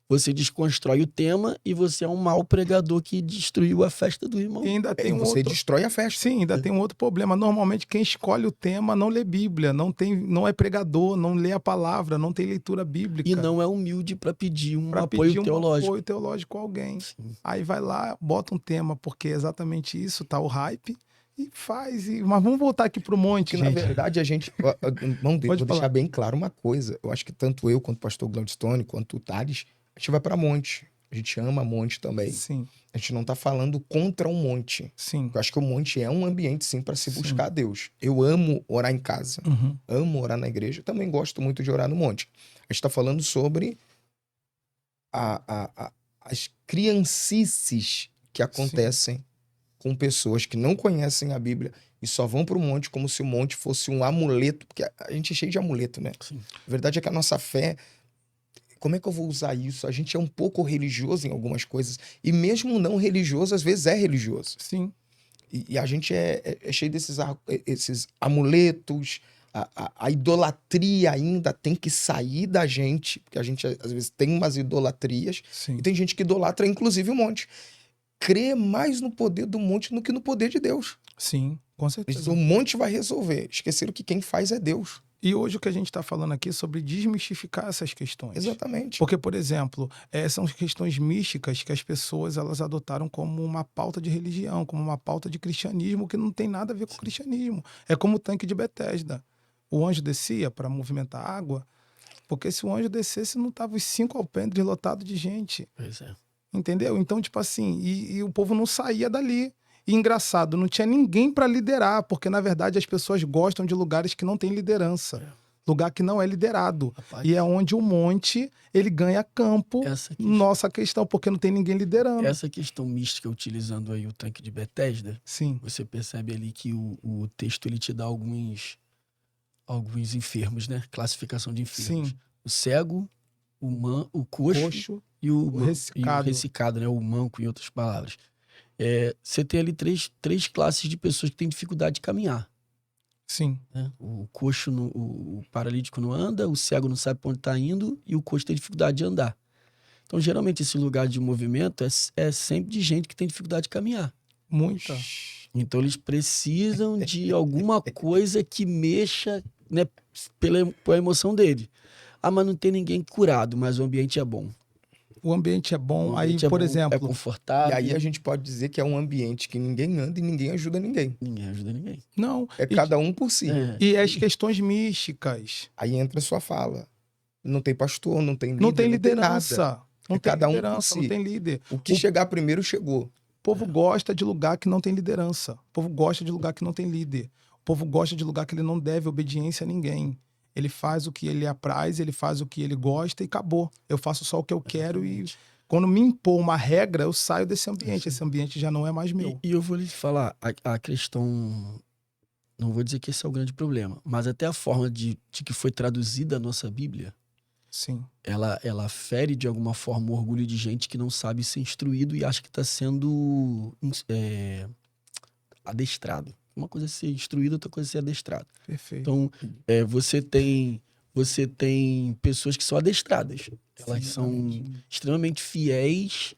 B: você desconstrói o tema e você é um mau pregador que destruiu a festa do irmão.
A: E ainda tem um
C: Você
A: outro...
C: destrói a festa.
A: Sim, ainda tem um outro problema. Normalmente quem escolhe o tema não lê Bíblia, não é pregador, não lê a palavra, não tem leitura bíblica.
B: E não é humilde para pedir um
A: Pra
B: apoio
A: pedir um
B: teológico.
A: apoio teológico a alguém.
B: Sim.
A: Aí vai lá, bota um tema, porque é exatamente isso, tá o hype, e faz. Mas vamos voltar aqui pro monte,
C: Que na
A: gente.
C: verdade a gente. Vou
A: Pode
C: deixar
A: falar.
C: bem claro uma coisa. Eu acho que tanto eu quanto o pastor Gladstone, quanto o Thales, a gente vai para monte. A gente ama monte também.
A: Sim,
C: A gente não tá falando contra um monte.
A: sim.
C: Eu acho que o monte é um ambiente, sim, para se
A: Sim.
C: buscar a Deus. Eu amo orar em casa,
A: Uhum.
C: amo orar na igreja, também gosto muito de orar no monte. A gente tá falando sobre as criancices que acontecem com pessoas que não conhecem a Bíblia e só vão para o monte como se o monte fosse um amuleto, porque a gente é cheio de amuleto, né?
B: Sim.
C: A verdade é que a nossa fé, como é que eu vou usar isso? A gente é um pouco religioso em algumas coisas, e mesmo não religioso, às vezes é religioso.
A: Sim.
C: E a gente é cheio esses amuletos, a idolatria ainda tem que sair da gente, porque a gente às vezes tem umas idolatrias,
A: Sim.
C: e tem gente que idolatra inclusive o monte. Crê mais no poder do monte do que no poder de Deus.
A: Sim, com certeza.
C: O monte vai resolver. Esqueceram que quem faz é Deus.
A: E hoje o que a gente está falando aqui é sobre desmistificar essas questões.
C: Exatamente.
A: Porque, por exemplo, são questões místicas que as pessoas elas adotaram como uma pauta de religião, como uma pauta de cristianismo, que não tem nada a ver com o cristianismo. É como o tanque de Betesda. O anjo descia para movimentar a água, porque se o anjo descesse, não tava os 5 alpendres lotados de gente.
B: Pois é.
A: Entendeu? Então, tipo assim, e o povo não saía dali. E engraçado, não tinha ninguém para liderar, porque na verdade as pessoas gostam de lugares que não tem liderança. Lugar que não é liderado.
B: Rapaz,
A: E é onde o monte, ele ganha campo, nossa questão, porque não tem ninguém liderando.
B: Essa questão mística, utilizando aí o tanque de Betesda,
A: Sim.
B: você percebe ali que o texto ele te dá alguns enfermos, né? Classificação de enfermos.
A: Sim.
B: O cego, o coxo e o ressicado, né? O manco, em outras palavras. Você tem ali três classes de pessoas que têm dificuldade de caminhar.
A: Sim.
B: Né? O coxo, o paralítico não anda, o cego não sabe para onde está indo e o coxo tem dificuldade de andar. Então, geralmente, esse lugar de movimento é sempre de gente que tem dificuldade de caminhar.
A: Muita.
B: Então, eles precisam de alguma coisa que mexa, né, pela emoção dele. Ah, mas não tem ninguém curado, mas o ambiente é bom.
A: O ambiente é bom,
B: Aí,
A: por exemplo...
B: É confortável.
C: E aí a gente pode dizer que é um ambiente que ninguém anda e ninguém ajuda ninguém.
B: Ninguém ajuda ninguém.
A: Não.
C: Cada um por si.
A: E as questões místicas.
C: Aí entra a sua fala. Não tem pastor, não tem líder,
A: não tem liderança.
C: Não tem cada um por si.
A: Não tem líder.
C: O que chegar primeiro, chegou.
A: O povo gosta de lugar que não tem liderança. O povo gosta de lugar que não tem líder. O povo gosta de lugar que ele não deve obediência a ninguém. Ele faz o que ele apraz, ele faz o que ele gosta e acabou. Eu faço só o que eu quero e quando me impor uma regra, eu saio desse ambiente. Esse ambiente já não é mais meu.
B: E eu vou lhe falar, a questão não vou dizer que esse é o grande problema, mas até a forma de que foi traduzida a nossa Bíblia,
A: Sim,
B: ela fere de alguma forma o orgulho de gente que não sabe ser instruído e acha que está sendo adestrado. Uma coisa é ser instruído, outra coisa é ser adestrado.
A: perfeito.
B: Então, você tem pessoas que são adestradas. Elas
A: Sim,
B: são
A: exatamente.
B: extremamente fiéis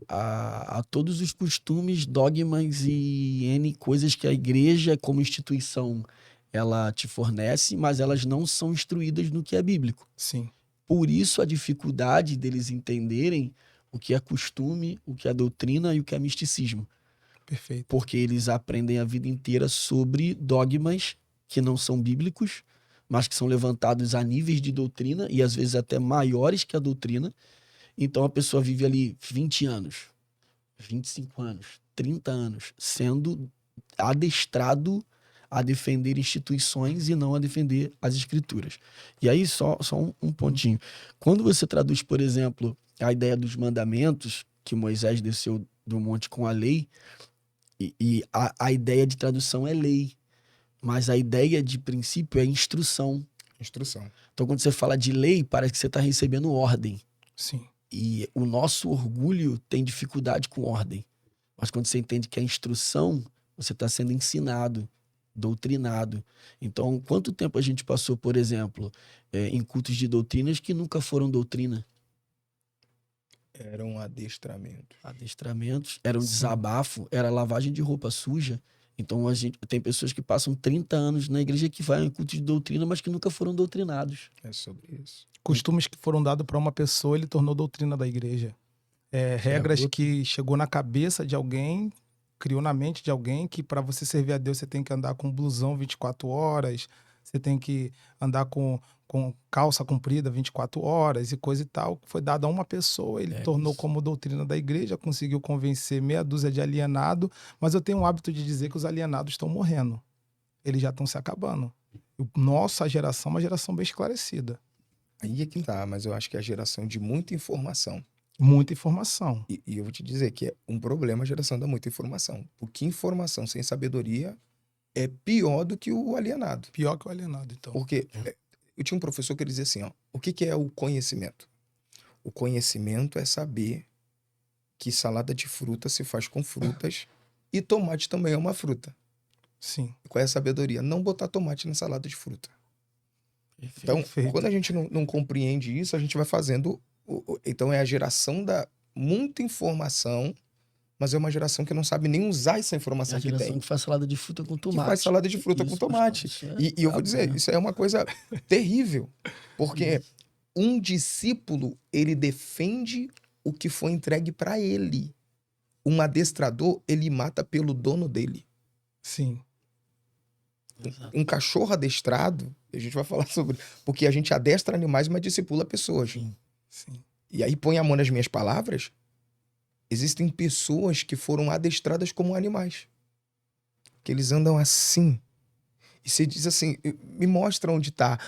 B: a todos os costumes, dogmas e N coisas que a igreja, como instituição, ela te fornece, mas elas não são instruídas no que é bíblico.
A: Sim,
B: Por isso a dificuldade deles entenderem o que é costume, o que é doutrina e o que é misticismo.
A: perfeito.
B: Porque eles aprendem a vida inteira sobre dogmas que não são bíblicos, mas que são levantados a níveis de doutrina e às vezes até maiores que a doutrina. Então a pessoa vive ali 20 anos, 25 anos, 30 anos, sendo adestrado a defender instituições e não a defender as escrituras. E aí, só um pontinho. Quando você traduz, por exemplo, a ideia dos mandamentos, que Moisés desceu do monte com a lei, e a ideia de tradução é lei, mas a ideia de princípio é instrução.
C: Instrução.
B: Então, quando você fala de lei, parece que você está recebendo ordem.
A: Sim,
B: E o nosso orgulho tem dificuldade com ordem. Mas quando você entende que é instrução, você está sendo ensinado, doutrinado. Então, quanto tempo a gente passou, por exemplo, em cultos de doutrinas que nunca foram doutrina?
C: Era um adestramento.
B: Adestramentos, era um
A: Sim.
B: desabafo, era lavagem de roupa suja. Então, a gente tem pessoas que passam 30 anos na igreja que vai em cultos de doutrina, mas que nunca foram doutrinados.
C: É sobre isso.
A: costumes que foram dados para uma pessoa, ele tornou doutrina da igreja. Regras
C: outro.
A: que chegou na cabeça de alguém, criou na mente de alguém que para você servir a Deus você tem que andar com blusão 24 horas, você tem que andar com calça comprida 24 horas e coisa e tal. Foi dado a uma pessoa, ele tornou
B: Isso.
A: como doutrina da igreja, conseguiu convencer meia dúzia de alienado, mas eu tenho o hábito de dizer que os alienados estão morrendo. Eles já estão se acabando. Nossa geração é uma geração bem esclarecida.
C: Aí é que tá, mas eu acho que é a geração de muita informação.
A: Muita informação.
C: E eu vou te dizer que é um problema a geração da muita informação. Porque informação sem sabedoria é pior do que o alienado.
A: Pior que o alienado, então.
C: Porque eu tinha um professor que ele dizia assim, ó, o que é o conhecimento? O conhecimento é saber que salada de fruta se faz com frutas e tomate também é uma fruta.
A: Sim.
C: Qual é a sabedoria? Não botar tomate na salada de fruta. Então,
A: Perfeito.
C: quando a gente não compreende isso, a gente vai fazendo... Então, é a geração da muita informação, mas é uma geração que não sabe nem usar essa
B: É
C: informação
B: a
C: que
B: geração
C: tem.
B: que faz salada de fruta com
C: Que
B: tomate.
C: faz salada de fruta com
B: Isso,
C: tomate.
B: pastor,
C: E eu vou
B: brabo,
C: dizer,
B: né?
C: isso é uma coisa terrível. Porque um discípulo, ele defende o que foi entregue para ele. Um adestrador, ele mata pelo dono dele.
A: Sim.
B: Exato.
C: Um cachorro adestrado, a gente vai falar sobre... Porque a gente adestra animais, mas discipula pessoas.
B: Sim.
A: Sim.
C: E aí põe a mão nas minhas palavras. Existem pessoas que foram adestradas como animais. Que eles andam assim. E você diz assim, me mostra onde está.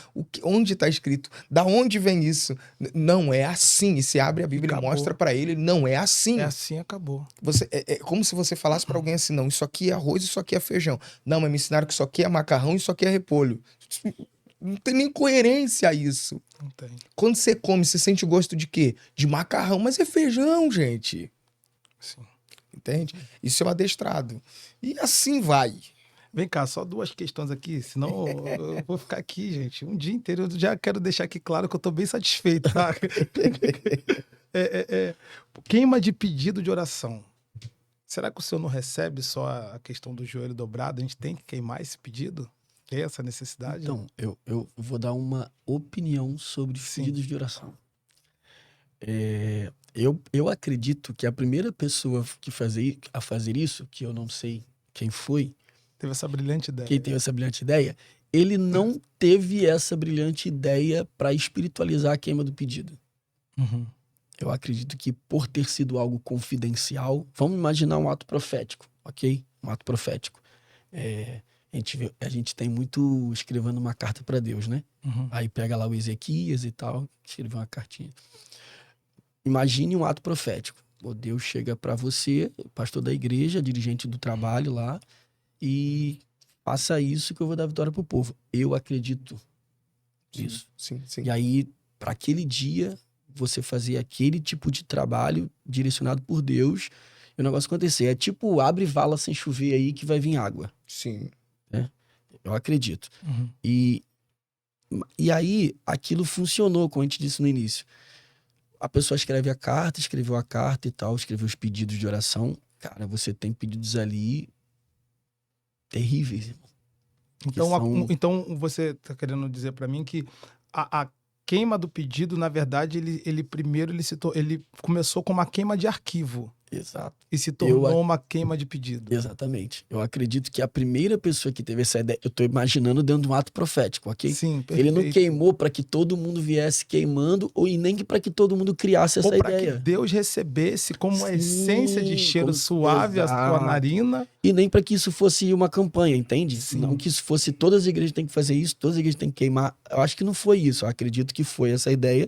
C: Onde está escrito? Da onde vem isso? Não é assim. E você abre a Bíblia e
A: Acabou.
C: mostra para ele, não é assim.
A: É assim, acabou.
C: É como se você falasse para alguém assim, não, isso aqui é arroz, isso aqui é feijão. Não, mas me ensinaram que isso aqui é macarrão, isso aqui é repolho. Não tem nem coerência isso.
A: Não tem.
C: Quando você come, você sente gosto de quê? De macarrão, mas é feijão, gente.
A: Sim.
C: Entende? Isso é um adestrado. E assim vai.
A: Vem cá, só duas questões aqui, senão eu vou ficar aqui, gente, um dia inteiro. Eu já quero deixar aqui claro que eu tô bem satisfeito, tá? Queima de pedido de oração. Será que o senhor não recebe só a questão do joelho dobrado? A gente tem que queimar esse pedido? Tem essa necessidade?
B: Então, eu vou dar uma opinião sobre os
A: Sim.
B: pedidos de oração. Eu acredito que a primeira pessoa a fazer isso, que eu não sei quem foi,
A: Teve essa brilhante ideia.
B: quem teve essa brilhante ideia, ele não teve essa brilhante ideia para espiritualizar a queima do pedido.
A: Uhum.
B: Eu acredito que por ter sido algo confidencial, vamos imaginar um ato profético, ok? Um ato profético. A gente tem muito escrevendo uma carta para Deus, né?
A: Uhum.
B: Aí pega lá o Ezequias e tal, escreveu uma cartinha. Imagine um ato profético. O Deus chega para você, pastor da igreja, dirigente do trabalho lá, e faça isso que eu vou dar vitória pro povo. Eu acredito nisso.
C: Sim.
B: E aí, para aquele dia, você fazer aquele tipo de trabalho direcionado por Deus e o negócio acontecer. É tipo, abre vala sem chover aí que vai vir água.
C: Sim.
B: Eu acredito.
A: Uhum.
B: E aí, aquilo funcionou, como a gente disse no início. A pessoa escreveu a carta e tal, escreveu os pedidos de oração. Cara, você tem pedidos ali terríveis, irmão.
A: Então você está querendo dizer para mim que a queima do pedido, na verdade, ele primeiro ele começou com uma queima de arquivo
B: Exato.
A: e se tornou uma queima de pedido.
B: Exatamente. Eu acredito que a primeira pessoa que teve essa ideia, eu tô imaginando dentro de um ato profético, ok?
A: Sim, perfeito.
B: Ele não queimou para que todo mundo viesse queimando ou e nem para que todo mundo criasse essa
A: ou para
B: ideia.
A: que Deus recebesse como a
B: Sim,
A: essência de cheiro
B: como-
A: suave a sua
B: Exato.
A: narina.
B: E nem para que isso fosse uma campanha, entende?
A: Sim.
B: Não que isso fosse todas as igrejas têm que fazer isso, todas as igrejas têm que queimar. Eu acho que não foi isso. Eu acredito que foi essa ideia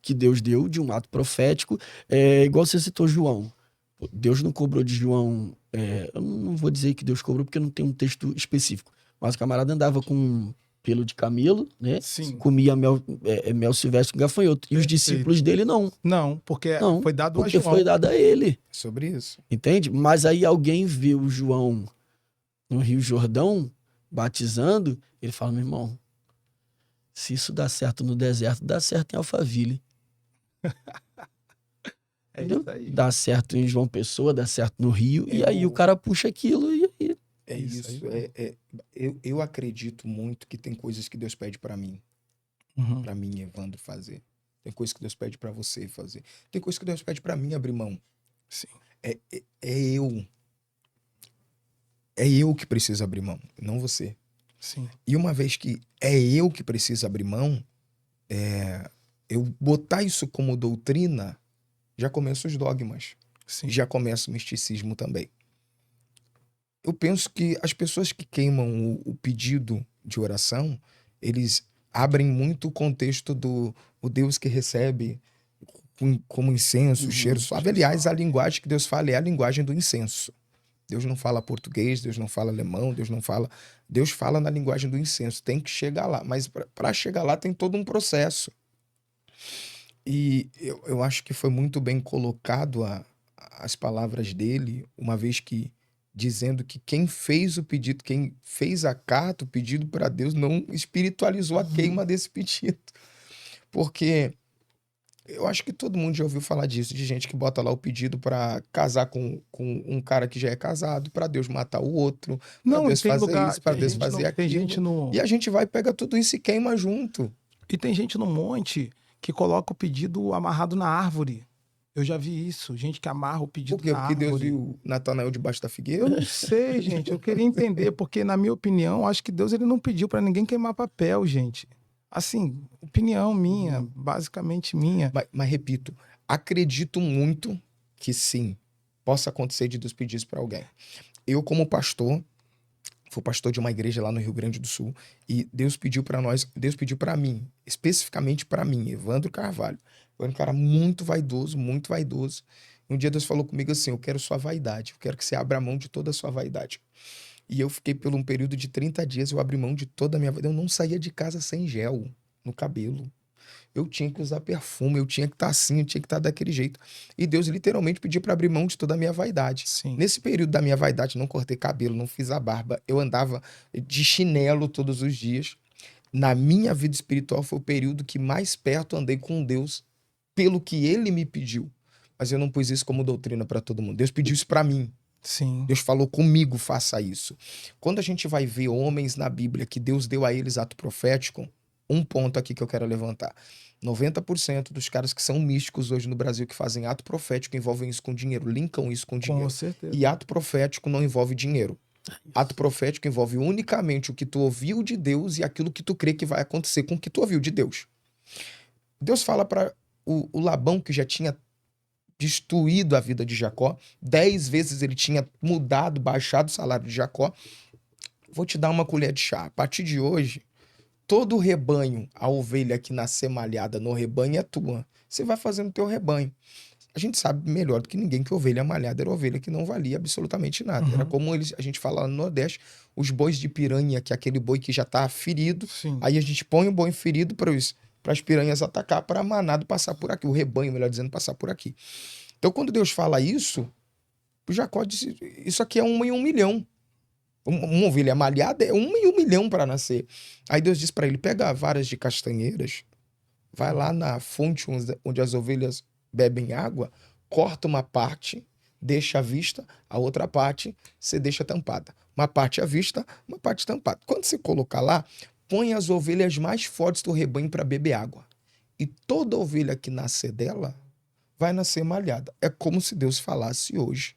B: que Deus deu de um ato profético. Igual você citou João. Deus não cobrou de João. Eu não vou dizer que Deus cobrou porque não tem um texto específico. Mas o camarada andava com pelo de camelo, né?
A: Sim.
B: Comia mel silvestre com gafanhoto. E os
A: Perfeito.
B: discípulos dele não.
A: Não, porque
B: Não,
A: foi dado a
B: porque
A: João.
B: foi dado a ele.
C: É sobre isso.
B: Entende? Mas aí alguém viu o João no Rio Jordão batizando, ele fala, meu irmão, se isso dá certo no deserto, dá certo em Alphaville.
A: É
B: Entendeu?
A: isso aí.
B: Dá certo em João Pessoa, dá certo no Rio, e aí o cara puxa aquilo e aí...
C: É
A: isso
C: isso.
A: aí.
C: Eu acredito muito que tem coisas que Deus pede para mim,
A: Uhum.
C: Evandro, fazer. Tem coisas que Deus pede para você fazer. Tem coisas que Deus pede para mim abrir mão.
A: Sim.
C: É eu. É eu que preciso abrir mão, não você.
A: Sim.
C: E uma vez que é eu que preciso abrir mão, eu botar isso como doutrina, já começam os dogmas.
A: Sim.
C: Já começa o misticismo também. Eu penso que as pessoas que queimam o pedido de oração, eles abrem muito o contexto do o Deus que recebe como incenso, cheiro suave. Aliás, a linguagem que Deus fala é a linguagem do incenso. Deus não fala português, Deus não fala alemão, Deus fala na linguagem do incenso. Tem que chegar lá, mas para chegar lá tem todo um processo. E eu acho que foi muito bem colocado as palavras dele, uma vez que dizendo que quem fez o pedido, quem fez a carta, o pedido para Deus, não espiritualizou a queima desse pedido. Porque eu acho que todo mundo já ouviu falar disso, de gente que bota lá o pedido para casar com um cara que já é casado, para Deus matar o outro, para
A: Não, e
C: Deus
A: tem
C: fazer
A: lugar,
C: isso, para
A: tem
C: Deus
A: gente
C: fazer
A: no,
C: aquilo.
A: tem gente no,
C: E a gente vai, pega tudo isso e queima junto.
A: e tem gente no monte que coloca o pedido amarrado na árvore. Eu já vi isso, gente que amarra o pedido
C: Por quê?
A: na
C: Porque Deus
A: árvore.
C: viu Natanael debaixo da figueira?
A: Eu não sei, gente. Eu queria entender, porque, na minha opinião, acho que Deus ele não pediu para ninguém queimar papel, gente. Assim, opinião minha, basicamente minha.
C: Mas repito, acredito muito que sim, possa acontecer de Deus pedir isso para alguém. Eu, como pastor, fui pastor de uma igreja lá no Rio Grande do Sul, e Deus pediu para nós, Deus pediu para mim, especificamente para mim, Evandro Carvalho. Foi um cara muito vaidoso, muito vaidoso. Um dia Deus falou comigo assim: eu quero sua vaidade, eu quero que você abra mão de toda a sua vaidade. E eu fiquei por um período de 30 dias, eu abri mão de toda a minha vaidade. Eu não saía de casa sem gel no cabelo. Eu tinha que usar perfume, eu tinha que estar assim, eu tinha que estar daquele jeito. E Deus literalmente pediu para abrir mão de toda a minha vaidade.
A: Sim.
C: Nesse período da minha vaidade, não cortei cabelo, não fiz a barba, eu andava de chinelo todos os dias. Na minha vida espiritual foi o período que mais perto andei com Deus, pelo que Ele me pediu. Mas eu não pus isso como doutrina para todo mundo. Deus pediu isso para mim.
A: Sim.
C: Deus falou comigo, faça isso. Quando a gente vai ver homens na Bíblia que Deus deu a eles ato profético, um ponto aqui que eu quero levantar. 90% dos caras que são místicos hoje no Brasil que fazem ato profético envolvem isso com dinheiro, linkam isso com dinheiro.
A: Com certeza.
C: E ato profético não envolve dinheiro. Ato profético envolve unicamente o que tu ouviu de Deus e aquilo que tu crê que vai acontecer com o que tu ouviu de Deus. Deus fala para o Labão, que já tinha destruído a vida de Jacó, 10 vezes ele tinha mudado, baixado o salário de Jacó. Vou te dar uma colher de chá. A partir de hoje, todo o rebanho, a ovelha que nascer malhada no rebanho é tua. você vai fazendo teu rebanho. A gente sabe melhor do que ninguém que ovelha malhada era ovelha que não valia absolutamente nada. Era como a gente fala lá no Nordeste, os bois de piranha, que é aquele boi que já tá ferido.
A: Sim.
C: Aí a gente põe o boi ferido para as piranhas atacar, para a manada passar por aqui. O rebanho, melhor dizendo, passar por aqui. Então, quando Deus fala isso, o Jacó disse, isso aqui é 1 em 1 milhão. Uma ovelha malhada é 1 em 1 milhão para nascer. Aí Deus disse para ele, pega varas de castanheiras, vai lá na fonte onde as ovelhas bebem água, corta uma parte, deixa à vista, a outra parte você deixa tampada. Uma parte à vista, uma parte tampada. Quando você colocar lá, põe as ovelhas mais fortes do rebanho para beber água. E toda ovelha que nascer dela vai nascer malhada. É como se Deus falasse hoje.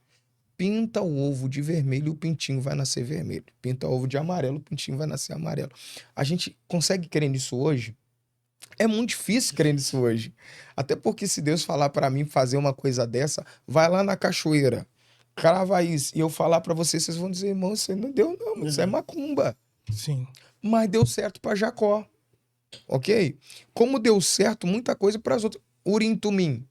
C: Pinta o ovo de vermelho, o pintinho vai nascer vermelho. Pinta o ovo de amarelo, o pintinho vai nascer amarelo. A gente consegue crer nisso hoje? É muito difícil crer nisso hoje. Até porque se Deus falar para mim fazer uma coisa dessa, vai lá na cachoeira, crava isso, e eu falar para vocês, vocês vão dizer, irmão, isso não deu não, isso é macumba.
A: Sim.
C: Mas deu certo para Jacó, ok? Como deu certo muita coisa para as outras. Urim e Tumim.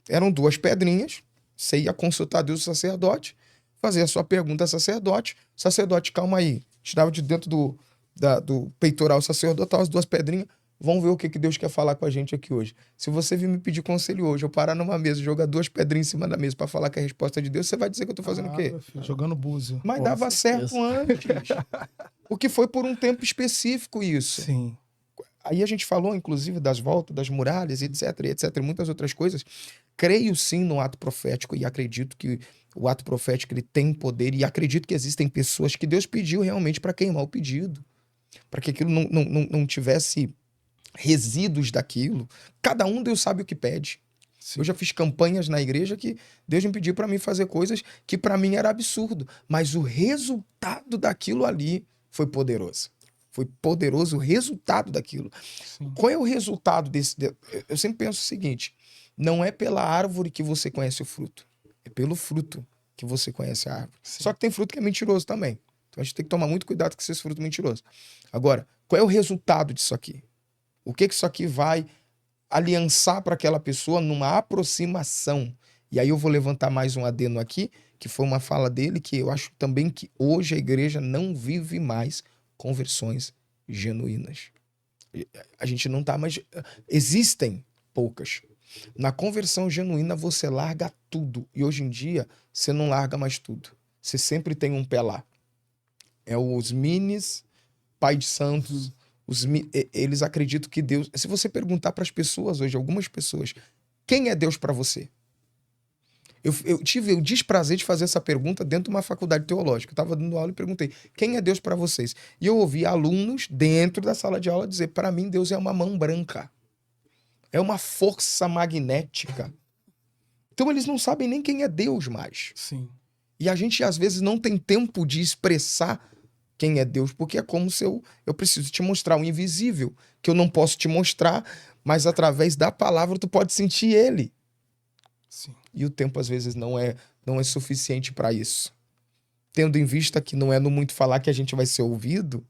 C: Eram 2 pedrinhas, você ia consultar Deus, o sacerdote, fazer a sua pergunta ao sacerdote, calma aí, tirava de dentro do peitoral sacerdotal as 2 pedrinhas, vamos ver o que Deus quer falar com a gente aqui hoje. Se você vir me pedir conselho hoje, eu parar numa mesa e jogar 2 pedrinhas em cima da mesa para falar que é a resposta de Deus, você vai dizer que eu tô fazendo o quê?
A: Meu filho, jogando búzio.
C: Mas
B: Com
C: dava
B: certeza.
C: certo antes. Porque foi por um tempo específico isso.
A: Sim.
C: Aí a gente falou, inclusive, das voltas, das muralhas, etc, e muitas outras coisas. Creio sim no ato profético e acredito que o ato profético ele tem poder e acredito que existem pessoas que Deus pediu realmente para queimar o pedido, para que aquilo não tivesse resíduos daquilo. Cada um Deus sabe o que pede.
A: Sim.
C: Eu já fiz campanhas na igreja que Deus me pediu para mim fazer coisas que para mim era absurdo, mas o resultado daquilo ali foi poderoso. Foi poderoso o resultado daquilo.
A: Sim.
C: Qual é o resultado desse? Eu sempre penso o seguinte: não é pela árvore que você conhece o fruto, é pelo fruto que você conhece a árvore.
A: Sim.
C: Só que tem fruto que é mentiroso também. Então a gente tem que tomar muito cuidado com esses frutos mentirosos. Agora, qual é o resultado disso aqui? O que isso aqui vai aliançar para aquela pessoa numa aproximação? E aí eu vou levantar mais um adendo aqui, que foi uma fala dele, que eu acho também que hoje a igreja não vive mais conversões genuínas. A gente não tá mais... Existem poucas. Na conversão genuína você larga tudo. E hoje em dia você não larga mais tudo. Você sempre tem um pé lá. É os minis, pai de santos, eles acreditam que Deus... Se você perguntar para as pessoas hoje, algumas pessoas, quem é Deus para você? Eu tive o desprazer de fazer essa pergunta dentro de uma faculdade teológica. Eu estava dando aula e perguntei, quem é Deus para vocês? E eu ouvi alunos dentro da sala de aula dizer, para mim Deus é uma mão branca. É uma força magnética. Então eles não sabem nem quem é Deus mais.
A: Sim.
C: E a gente às vezes não tem tempo de expressar quem é Deus, porque é como se eu preciso te mostrar o invisível, que eu não posso te mostrar, mas através da palavra tu pode sentir ele.
A: Sim.
C: E o tempo, às vezes, não é suficiente para isso. Tendo em vista que não é no muito falar que a gente vai ser ouvido,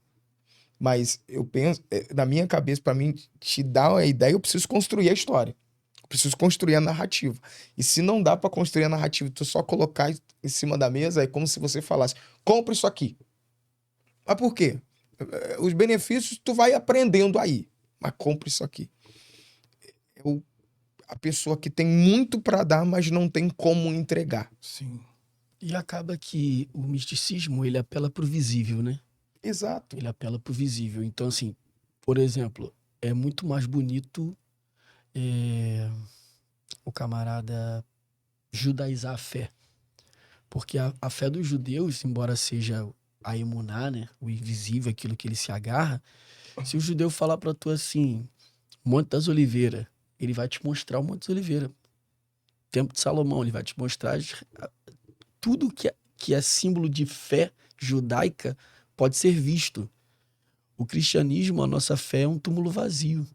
C: mas eu penso, na minha cabeça, para mim, te dar a ideia, eu preciso construir a história. Eu preciso construir a narrativa. E se não dá para construir a narrativa, tu só colocar em cima da mesa, é como se você falasse, compra isso aqui. Mas por quê? Os benefícios tu vai aprendendo aí. Mas compra isso aqui. A pessoa que tem muito para dar, mas não tem como entregar.
A: Sim.
B: E acaba que o misticismo, ele apela pro visível, né?
C: Exato.
B: Ele apela pro visível. Então, assim, por exemplo, é muito mais bonito o camarada judaizar a fé. Porque a fé dos judeus, embora seja a emuná, né? O invisível, aquilo que ele se agarra, se o judeu falar pra tu assim, Monte das Oliveiras, ele vai te mostrar o Monte das Oliveiras. Templo de Salomão, ele vai te mostrar tudo que é símbolo de fé judaica pode ser visto. O cristianismo, a nossa fé é um túmulo vazio.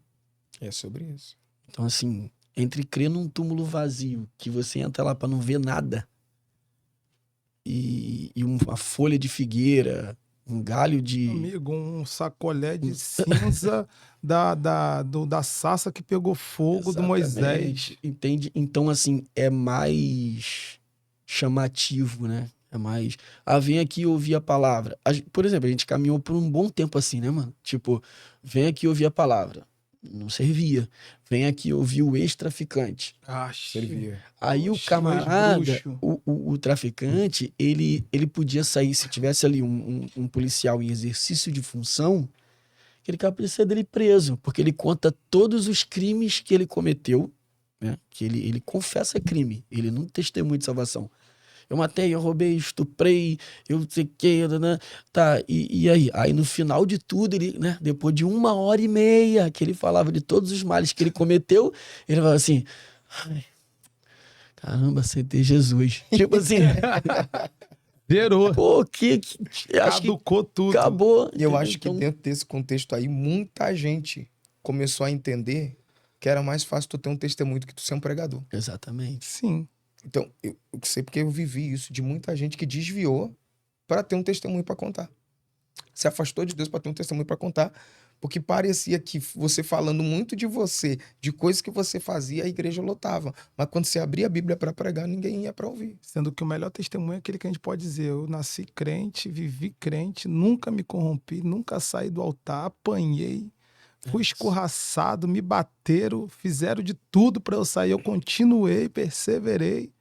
C: É sobre isso.
B: Então, assim, entre crer num túmulo vazio, que você entra lá para não ver nada, e uma folha de figueira, um galho de...
A: Amigo, um sacolé de cinza da sarça que pegou fogo do Moisés.
B: Exatamente, entende? Então, assim, é mais chamativo, né? É mais... vem aqui ouvir a palavra. Por exemplo, a gente caminhou por um bom tempo assim, né, mano? Tipo, vem aqui ouvir a palavra. Não servia. Vem aqui ouvir o ex-traficante.
C: Servia.
B: Aí o
A: Oxe,
B: camarada,
A: bruxo.
B: o traficante, ele podia sair, se tivesse ali um policial em exercício de função, aquele cara podia ser dele preso, porque ele conta todos os crimes que ele cometeu, né? Que ele confessa crime, ele não testemunha de salvação. Eu matei, eu roubei, estuprei, eu sei o que, né? Tá, e aí? Aí no final de tudo, ele, né? Depois de 1h30 que ele falava de todos os males que ele cometeu, ele falava assim, ai, caramba, aceitei Jesus. Tipo assim,
A: Zerou.
B: pô, eu acho que
A: Caducou tudo.
B: acabou.
C: E eu acho que
B: Então,
C: dentro desse contexto aí, muita gente começou a entender que era mais fácil tu ter um testemunho do que tu ser um pregador.
B: exatamente.
A: Sim.
C: Então, eu sei porque eu vivi isso de muita gente que desviou para ter um testemunho para contar. Se afastou de Deus para ter um testemunho para contar, porque parecia que você falando muito de você, de coisas que você fazia, a igreja lotava. Mas quando você abria a Bíblia para pregar, ninguém ia para ouvir.
A: Sendo que o melhor testemunho é aquele que a gente pode dizer: eu nasci crente, vivi crente, nunca me corrompi, nunca saí do altar, apanhei, fui escorraçado, me bateram, fizeram de tudo para eu sair. Eu continuei, perseverei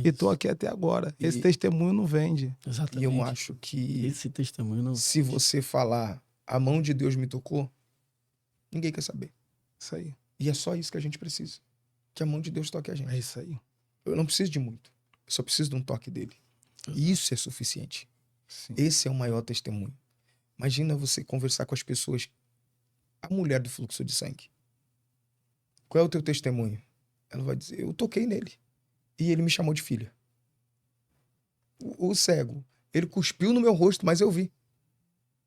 A: e tô aqui até agora. Esse testemunho não vende.
C: E
B: Exatamente.
C: eu acho que
B: Esse testemunho não...
C: se você falar, a mão de Deus me tocou, ninguém quer saber.
A: Isso aí.
C: E é só isso que a gente precisa. Que a mão de Deus toque a gente.
A: É isso aí.
C: Eu não preciso de muito. Eu só preciso de um toque dele. E isso é suficiente.
A: Sim.
C: Esse é o maior testemunho. Imagina você conversar com as pessoas. A mulher do fluxo de sangue. Qual é o teu testemunho? Ela vai dizer, eu toquei nele. E ele me chamou de filha. O cego, ele cuspiu no meu rosto, mas eu vi.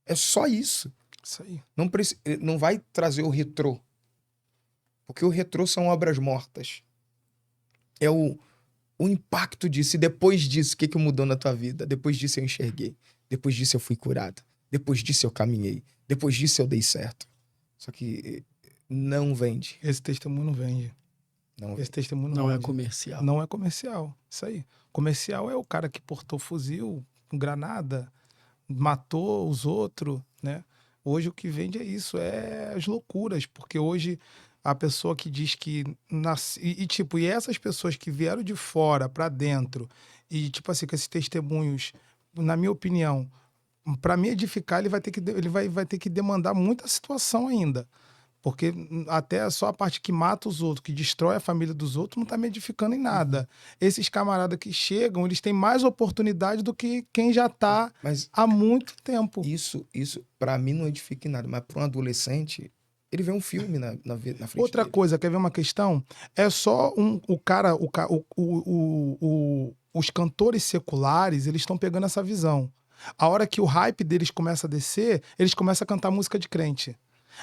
C: É só isso.
A: Isso aí.
C: Não vai trazer o retrô. Porque o retrô são obras mortas. É o impacto disso. E depois disso, o que mudou na tua vida? Depois disso eu enxerguei. Depois disso eu fui curado. Depois disso eu caminhei. Depois disso eu dei certo. Só que não vende.
A: Esse testemunho não vende.
C: Não
A: Esse
C: vende.
A: testemunho
B: Não é
A: vende.
B: comercial.
A: Não é comercial. Isso aí. Comercial é o cara que portou fuzil, granada, matou os outros, né? Hoje o que vende é isso, é as loucuras, porque hoje a pessoa que diz que nasce e essas pessoas que vieram de fora para dentro e tipo assim, com esses testemunhos, na minha opinião, para me edificar, ele vai ter que demandar muita situação ainda. Porque até só a parte que mata os outros, que destrói a família dos outros, não tá me edificando em nada. Esses camaradas que chegam, eles têm mais oportunidade do que quem já tá
C: Mas
A: há muito tempo.
C: isso para mim não edifica em nada. Mas para um adolescente, ele vê um filme na frente
A: Outra
C: dele.
A: coisa, quer ver uma questão? É só os cantores seculares, eles estão pegando essa visão. A hora que o hype deles começa a descer, eles começam a cantar música de crente.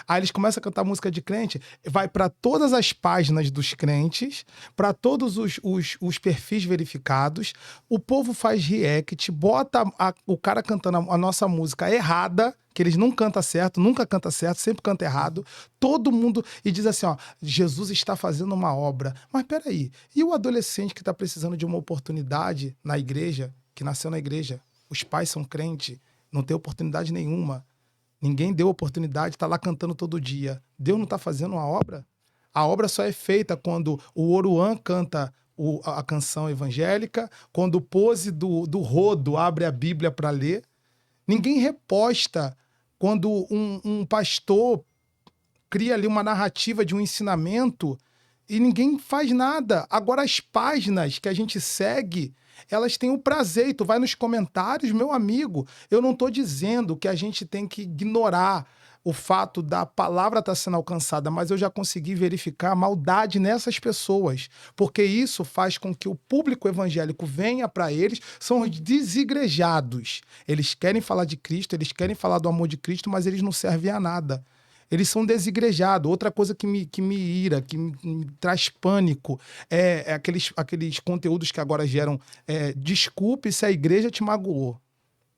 A: Aí eles começam a cantar música de crente, vai para todas as páginas dos crentes, para todos os perfis verificados, o povo faz react, bota o cara cantando a nossa música errada, que eles não cantam certo, nunca canta certo, sempre canta errado, todo mundo, e diz assim, ó, Jesus está fazendo uma obra. Mas peraí, e o adolescente que está precisando de uma oportunidade na igreja, que nasceu na igreja, os pais são crentes, não tem oportunidade nenhuma, ninguém deu oportunidade, tá lá cantando todo dia. Deus não tá fazendo uma obra? A obra só é feita quando o Oruan canta a canção evangélica, quando o Pose do Rodo abre a Bíblia para ler. Ninguém reposta quando um pastor cria ali uma narrativa de um ensinamento e ninguém faz nada. Agora as páginas que a gente segue, elas têm o prazer, e tu vai nos comentários, meu amigo, eu não estou dizendo que a gente tem que ignorar o fato da palavra estar sendo alcançada, mas eu já consegui verificar a maldade nessas pessoas, porque isso faz com que o público evangélico venha para eles, são os desigrejados. Eles querem falar de Cristo, eles querem falar do amor de Cristo, mas eles não servem a nada. Eles são desigrejados. Outra coisa que me ira, que me traz pânico, é aqueles conteúdos que agora geram desculpe se a igreja te magoou.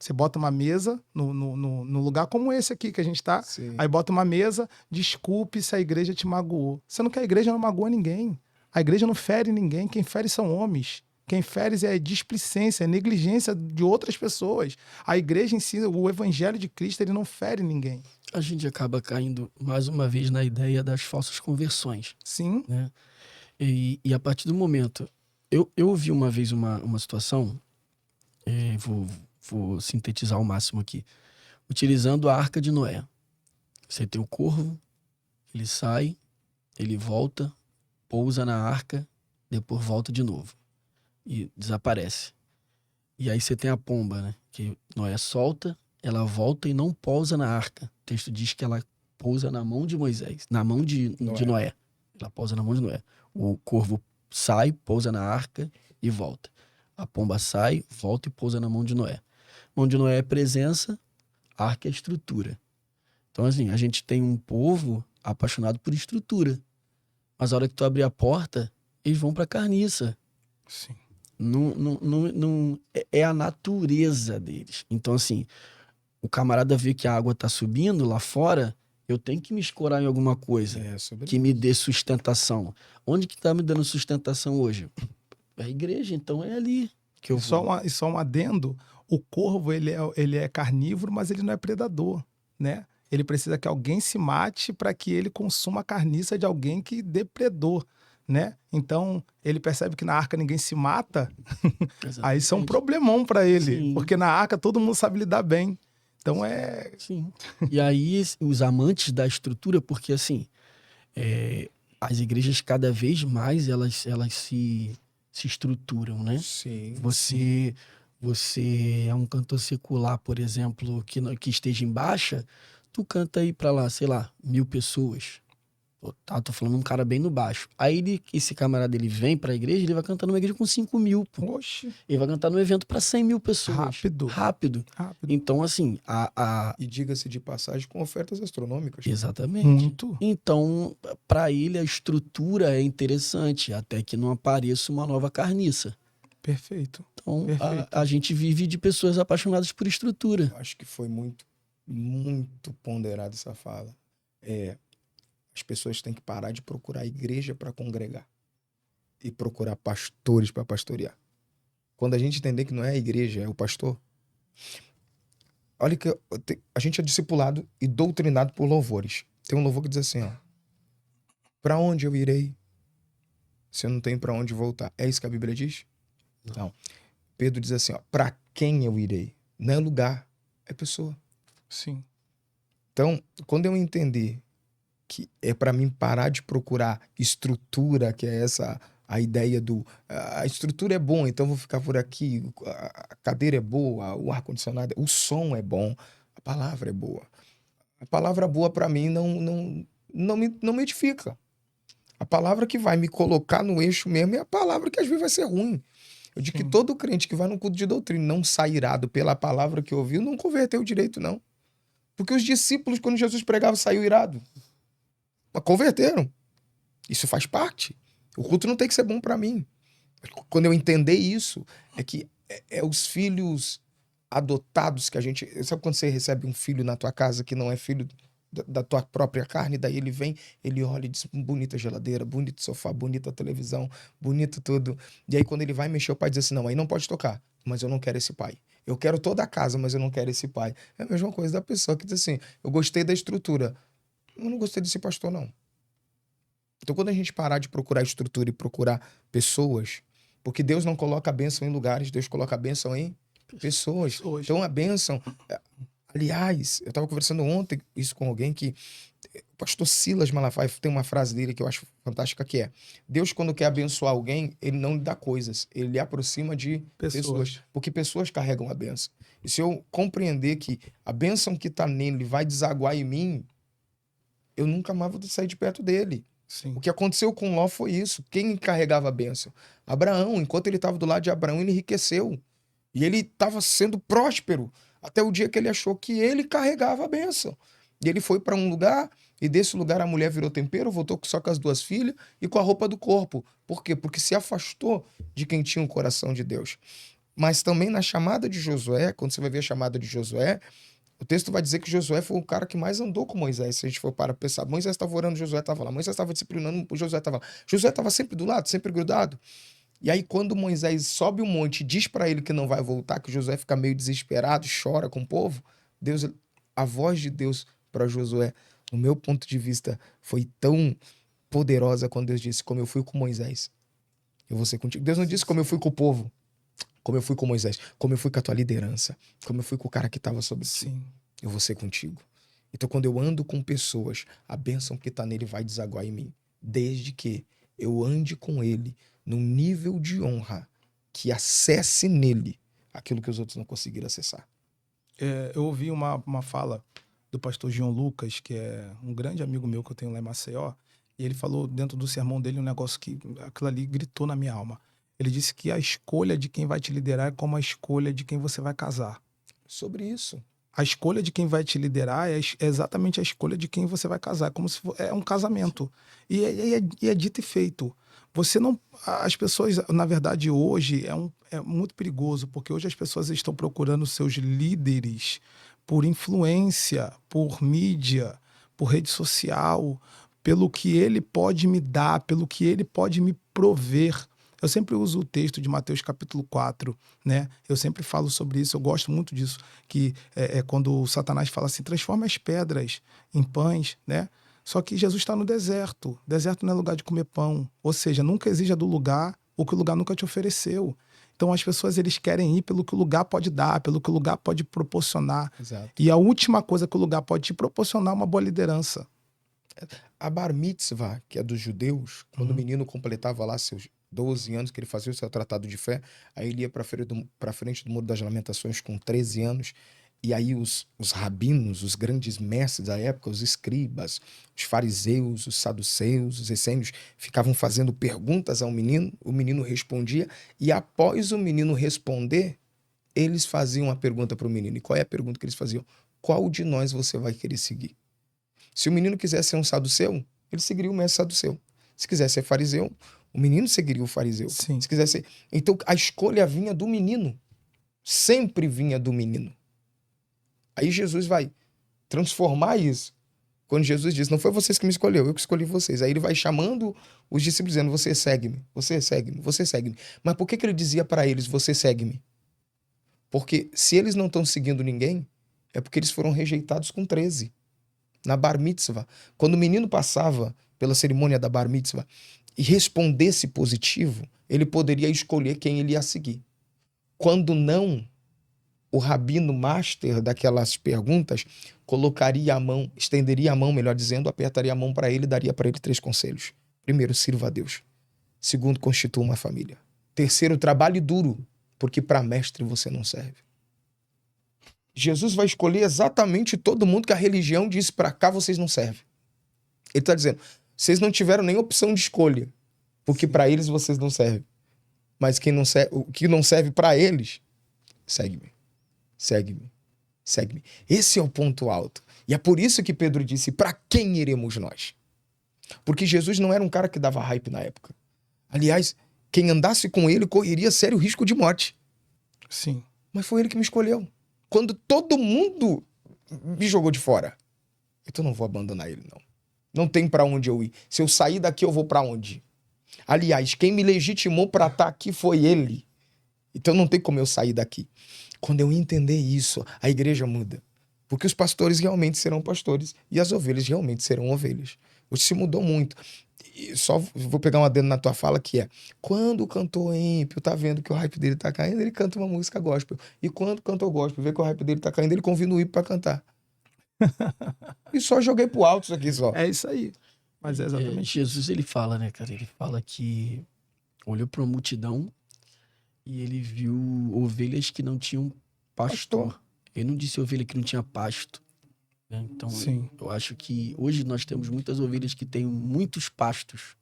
A: Você bota uma mesa no lugar como esse aqui que a gente tá.
C: Sim.
A: Aí bota uma mesa, desculpe se a igreja te magoou. Sendo que a igreja não magoa ninguém. A igreja não fere ninguém. Quem fere são homens. Quem fere é displicência, é negligência de outras pessoas. A igreja ensina, o evangelho de Cristo, ele não fere ninguém.
B: A gente acaba caindo mais uma vez na ideia das falsas conversões,
A: Sim.
B: né? E a partir do momento... Eu ouvi uma vez uma situação, vou sintetizar ao máximo aqui, utilizando a Arca de Noé. Você tem o corvo, ele sai, ele volta, pousa na arca, depois volta de novo e desaparece. E aí você tem a pomba, né? Que Noé solta, ela volta e não pousa na arca. O texto diz que ela pousa na mão de Moisés, na mão de Noé. Ela pousa na mão de Noé. O corvo sai, pousa na arca e volta. A pomba sai, volta e pousa na mão de Noé. Mão de Noé é presença, arca é estrutura. Então, assim, a gente tem um povo apaixonado por estrutura. Mas a hora que tu abrir a porta, eles vão pra carniça.
A: Sim.
B: Não, é a natureza deles. Então, assim, o camarada vê que a água tá subindo lá fora, eu tenho que me escorar em alguma coisa que me dê sustentação. Onde que tá me dando sustentação hoje? É a igreja, então é ali que eu vou.
A: E só um adendo, o corvo, ele é carnívoro, mas ele não é predador, né? Ele precisa que alguém se mate para que ele consuma a carniça de alguém que depredou, né? Então, ele percebe que na arca ninguém se mata, aí isso é um problemão para ele,
B: Sim.
A: porque na arca todo mundo sabe lidar bem. Então é...
B: Sim. E aí, os amantes da estrutura, porque assim, as igrejas cada vez mais elas se estruturam, né?
C: Sim.
B: Você é um cantor secular, por exemplo, que esteja em baixa, tu canta aí pra lá, sei lá, 1.000 pessoas. Tô falando um cara bem no baixo. Aí esse camarada, ele vem pra igreja, ele vai cantar numa igreja com 5.000, pô.
A: Oxe,
B: Ele vai cantar num evento pra 100.000 pessoas.
A: Rápido.
B: Então, assim,
C: E diga-se de passagem, com ofertas astronômicas.
B: Exatamente.
A: Muito.
B: Então, pra ele, a estrutura é interessante, até que não apareça uma nova carniça.
A: Perfeito.
B: Então,
A: Perfeito.
B: a gente vive de pessoas apaixonadas por estrutura.
C: Eu acho que foi muito, muito ponderada essa fala. As pessoas têm que parar de procurar a igreja para congregar e procurar pastores para pastorear. Quando a gente entender que não é a igreja, é o pastor. Olha que a gente é discipulado e doutrinado por louvores. Tem um louvor que diz assim, ó: para onde eu irei se eu não tenho para onde voltar? É isso que a Bíblia diz? Não. Pedro diz assim, ó: para quem eu irei? Não é lugar, é pessoa.
A: Sim.
C: Então, quando eu entender que é para mim parar de procurar estrutura, que é essa a ideia do a estrutura é bom, então vou ficar por aqui, a cadeira é boa, o ar-condicionado, o som é bom, a palavra é boa. A palavra boa para mim não me edifica. A palavra que vai me colocar no eixo mesmo é a palavra que às vezes vai ser ruim. Eu digo que todo crente que vai num culto de doutrina não sai irado pela palavra que ouviu, não converteu direito, não. Porque os discípulos, quando Jesus pregava, saiu irado. Mas converteram. Isso faz parte. O culto não tem que ser bom para mim. Quando eu entender isso, é que é os filhos adotados que a gente... Sabe quando você recebe um filho na tua casa que não é filho da tua própria carne? Daí ele vem, ele olha e diz: bonita geladeira, bonito sofá, bonita televisão, bonito tudo. E aí quando ele vai mexer, o pai diz assim: não, aí não pode tocar. Mas eu não quero esse pai. Eu quero toda a casa, mas eu não quero esse pai. É a mesma coisa da pessoa que diz assim: eu gostei da estrutura, eu não gostei desse pastor, não. Então, quando a gente parar de procurar estrutura e procurar pessoas, porque Deus não coloca a bênção em lugares, Deus coloca a bênção em pessoas. Então, a bênção... Aliás, eu estava conversando ontem isso com alguém que... O pastor Silas Malafaia tem uma frase dele que eu acho fantástica, que é: Deus, quando quer abençoar alguém, ele não lhe dá coisas, ele lhe aproxima de pessoas, porque pessoas carregam a bênção. E se eu compreender que a bênção que está nele vai desaguar em mim, eu nunca mais vou sair de perto dele.
A: Sim.
C: O que aconteceu com Ló foi isso. Quem carregava a bênção? Abraão. Enquanto ele estava do lado de Abraão, ele enriqueceu. E ele estava sendo próspero até o dia que ele achou que ele carregava a bênção. E ele foi para um lugar, e desse lugar a mulher virou tempero, voltou só com as 2 filhas e com a roupa do corpo. Por quê? Porque se afastou de quem tinha o coração de Deus. Mas também na chamada de Josué, quando você vai ver a chamada de Josué, o texto vai dizer que Josué foi o cara que mais andou com Moisés. Se a gente for para pensar, Moisés estava orando, Josué estava lá. Moisés estava disciplinando, Josué estava lá. Josué estava sempre do lado, sempre grudado. E aí, quando Moisés sobe o monte e diz para ele que não vai voltar, que Josué fica meio desesperado, chora com o povo, Deus, a voz de Deus para Josué, no meu ponto de vista, foi tão poderosa quando Deus disse: como eu fui com Moisés, eu vou ser contigo. Deus não disse como eu fui com o povo, como eu fui com Moisés, como eu fui com a tua liderança, como eu fui com o cara que estava sobre ti.
A: Sim.
C: Eu vou ser contigo. Então, quando eu ando com pessoas, a bênção que está nele vai desaguar em mim. Desde que eu ande com ele num nível de honra que acesse nele aquilo que os outros não conseguiram acessar.
A: Eu ouvi uma fala do pastor João Lucas, que é um grande amigo meu que eu tenho lá em Maceió, e ele falou dentro do sermão dele um negócio que aquilo ali gritou na minha alma. Ele disse que a escolha de quem vai te liderar é como a escolha de quem você vai casar.
C: Sobre isso.
A: A escolha de quem vai te liderar é exatamente a escolha de quem você vai casar. É como se é um casamento. E é dito e feito. Você não. As pessoas, na verdade, hoje é muito perigoso, porque hoje as pessoas estão procurando seus líderes por influência, por mídia, por rede social, pelo que ele pode me dar, pelo que ele pode me prover. Eu sempre uso o texto de Mateus capítulo 4, né? Eu sempre falo sobre isso, eu gosto muito disso, que quando o Satanás fala assim, transforma as pedras em pães, né? Só que Jesus está no deserto. Deserto não é lugar de comer pão. Ou seja, nunca exija do lugar o que o lugar nunca te ofereceu. Então as pessoas eles querem ir pelo que o lugar pode dar, pelo que o lugar pode proporcionar.
C: Exato.
A: E a última coisa que o lugar pode te proporcionar é uma boa liderança.
C: A bar mitzvah, que é dos judeus, quando o menino completava lá seus 12 anos, que ele fazia o seu tratado de fé, aí ele ia para frente do Muro das Lamentações com 13 anos, e aí os rabinos, os grandes mestres da época, os escribas, os fariseus, os saduceus, os essênios, ficavam fazendo perguntas ao menino, o menino respondia, e após o menino responder, eles faziam uma pergunta para o menino. E qual é a pergunta que eles faziam? Qual de nós você vai querer seguir? Se o menino quisesse ser um saduceu, ele seguiria o mestre saduceu. Se quiser ser fariseu, o menino seguiria o fariseu.
A: Sim.
C: Se quiser ser... Então, a escolha vinha do menino. Sempre vinha do menino. Aí Jesus vai transformar isso. Quando Jesus diz, não foi vocês que me escolheu, eu que escolhi vocês. Aí ele vai chamando os discípulos dizendo, você segue-me, você segue-me, você segue-me. Mas por que ele dizia para eles, você segue-me? Porque se eles não estão seguindo ninguém, é porque eles foram rejeitados com 13. Na bar mitzvah, quando o menino passava pela cerimônia da bar mitzvah e respondesse positivo, ele poderia escolher quem ele ia seguir. Quando não, o rabino master daquelas perguntas colocaria a mão, estenderia a mão, melhor dizendo, apertaria a mão para ele e daria para ele 3 conselhos. Primeiro, sirva a Deus. Segundo, constitua uma família. Terceiro, trabalhe duro, porque para mestre você não serve. Jesus vai escolher exatamente todo mundo que a religião disse para cá vocês não servem. Ele está dizendo, vocês não tiveram nem opção de escolha, porque para eles vocês não servem. Mas o que não serve para eles, segue-me, segue-me, segue-me. Esse é o ponto alto. E é por isso que Pedro disse, para quem iremos nós? Porque Jesus não era um cara que dava hype na época. Aliás, quem andasse com ele correria sério risco de morte.
A: Sim.
C: Mas foi ele que me escolheu. Quando todo mundo me jogou de fora. Então não vou abandonar ele, não. Não tem pra onde eu ir. Se eu sair daqui, eu vou pra onde? Aliás, quem me legitimou pra estar aqui foi ele. Então não tem como eu sair daqui. Quando eu entender isso, a igreja muda. Porque os pastores realmente serão pastores e as ovelhas realmente serão ovelhas. Hoje se mudou muito. E só vou pegar um adendo na tua fala que é, quando o cantor ímpio tá vendo que o hype dele tá caindo, ele canta uma música gospel. E quando o cantor gospel vê que o hype dele tá caindo, ele convida o ímpio pra cantar. E só joguei pro alto isso aqui só.
A: É isso aí. Mas é exatamente
B: Jesus, ele fala, né, cara? Ele fala que olhou para uma multidão e ele viu ovelhas que não tinham pastor. Ele não disse ovelha que não tinha pasto. Né? Então,
A: Sim.
B: eu acho que hoje nós temos muitas ovelhas que têm muitos pastos,